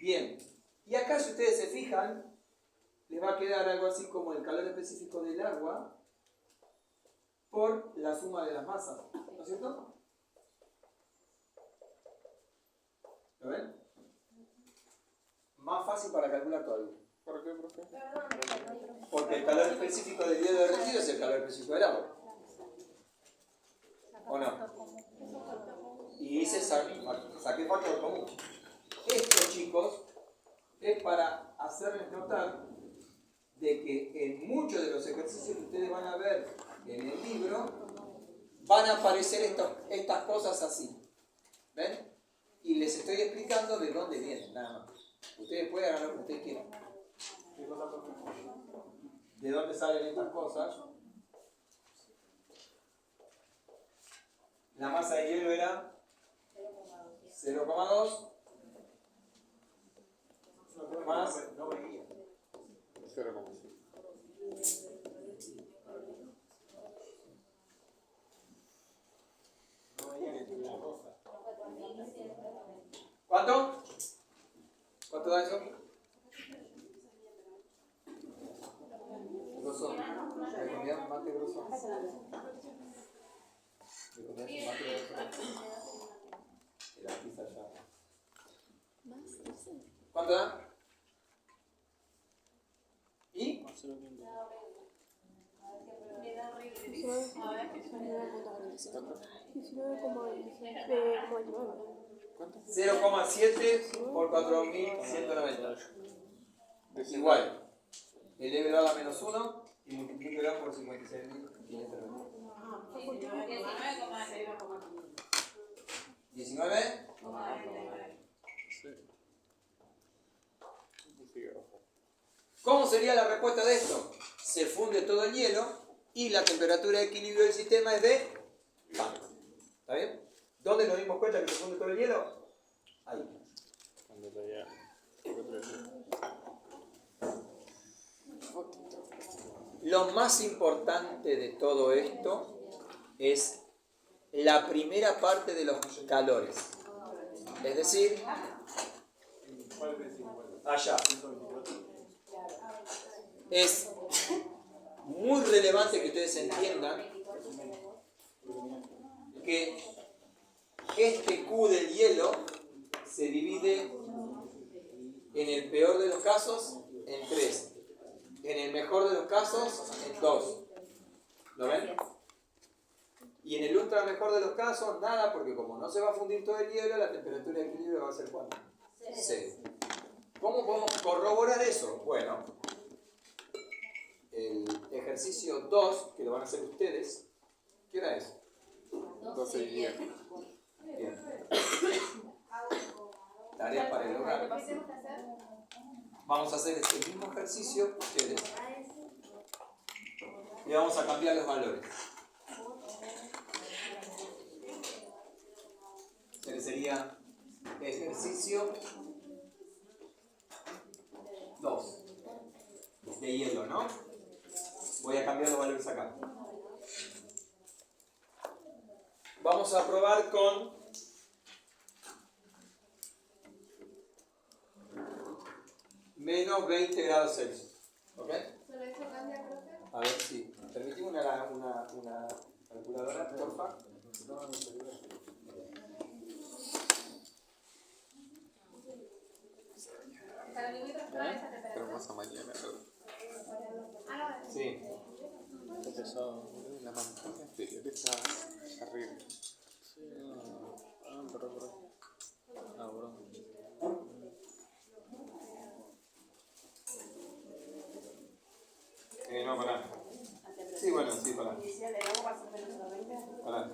Bien. Y acá, si ustedes se fijan, les va a quedar algo así como el calor específico del agua por la suma de las masas. ¿No es cierto? ¿Lo ven? Más fácil para calcular todavía. ¿Por qué, profe? Porque el calor específico del hielo derretido es el calor específico del agua. ¿O no? Y hice saqué factor común. Esto, chicos, es para hacerles notar de que en muchos de los ejercicios que ustedes van a ver en el libro, van a aparecer estas cosas así. ¿Ven? Y les estoy explicando de dónde vienen, nada más. Ustedes pueden hacer lo que ustedes quieran. ¿De dónde salen estas cosas? La masa de hielo era 0,2 más 0,5. ¿Cuánto? ¿Cuánto da eso? Grosor. ¿Me comían mate grosor? ¿Me comían mate grosor? Era pizza ya. ¿Cuánto da? ¿Y? A ver, 0,7 por 4.190. Es igual. Elevado a menos 1 y multiplíquelo por 56.590. 19. ¿Cómo sería la respuesta de esto? Se funde todo el hielo y la temperatura de equilibrio del sistema es de tanto. ¿Está bien? ¿Dónde nos dimos cuenta que se funde todo el hielo? Ahí. Cuando todavía. Lo más importante de todo esto es la primera parte de los calores. Es decir, allá. Es muy relevante que ustedes entiendan que este Q del hielo se divide en el peor de los casos en 3, en el mejor de los casos en 2. ¿Lo ven? Y en el ultra mejor de los casos nada, porque como no se va a fundir todo el hielo, la temperatura de equilibrio va a ser ¿cuánto? 0. ¿Cómo podemos corroborar eso? Bueno, el ejercicio 2, que lo van a hacer ustedes, ¿qué hora es? 12 y 10. Bien. Tarea para el hogar. Vamos a hacer este mismo ejercicio ustedes y vamos a cambiar los valores. Este sería ejercicio 2 de hielo, ¿no? Voy a cambiar los valores acá. Vamos a probar con menos 20 grados Celsius. ¿Ok? ¿Solo eso cambia, profe? A ver si. Permitime una calculadora, porfa. Para limítrofes con esa Pero temperatura. más a mañana. Ah, no, Sí. Está pesado. La montaña anterior está arriba. Sí, no. Por ahí. Ah, bro. No, pará. Sí, bueno, sí, pará. Pará.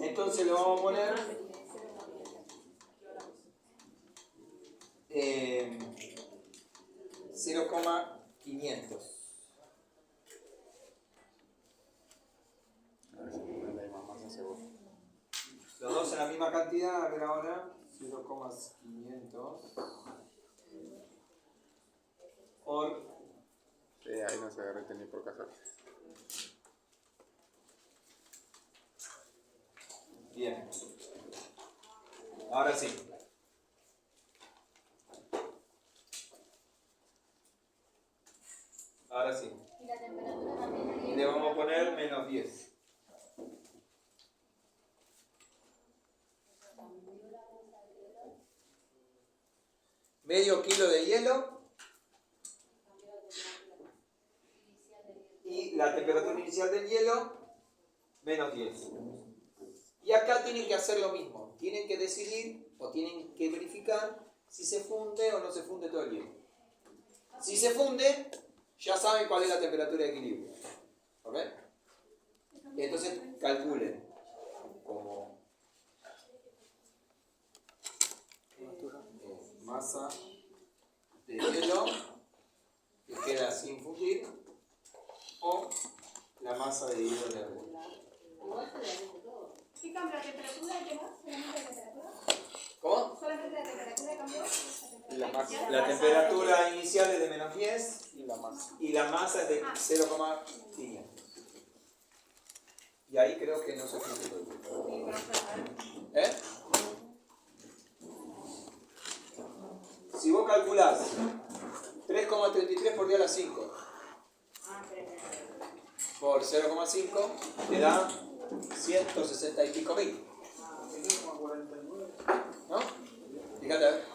Entonces lo vamos a poner 0,500. A ver si me da más masa seguro. Los dos en la misma cantidad, a ver ahora, 0,500 por... Sí, ahí no se derrite ni por casualidad. Bien. Ahora sí. Ahora sí. Y la temperatura también. Y le vamos a poner menos 10. Medio kilo de hielo. Y la temperatura inicial del hielo, menos 10. Y acá tienen que hacer lo mismo. Tienen que decidir o tienen que verificar si se funde o no se funde todo el hielo. Si se funde, ya saben cuál es la temperatura de equilibrio. ¿Ok? Entonces calculen como masa de hielo que queda sin fundir o la masa de hielo de agua. ¿Qué cambia la temperatura? ¿Qué más? ¿Solamente la temperatura? ¿Cómo? ¿Solamente la temperatura cambió? La temperatura inicial es de menos 10 Y y la masa. la masa es de 0,5. Y ahí creo que no se funde todo el hielo. ¿Eh? Si vos calculás 3,33 por 10 a la 5 por 0,5 te da 160 y pico mil. ¿No? Fíjate a ver.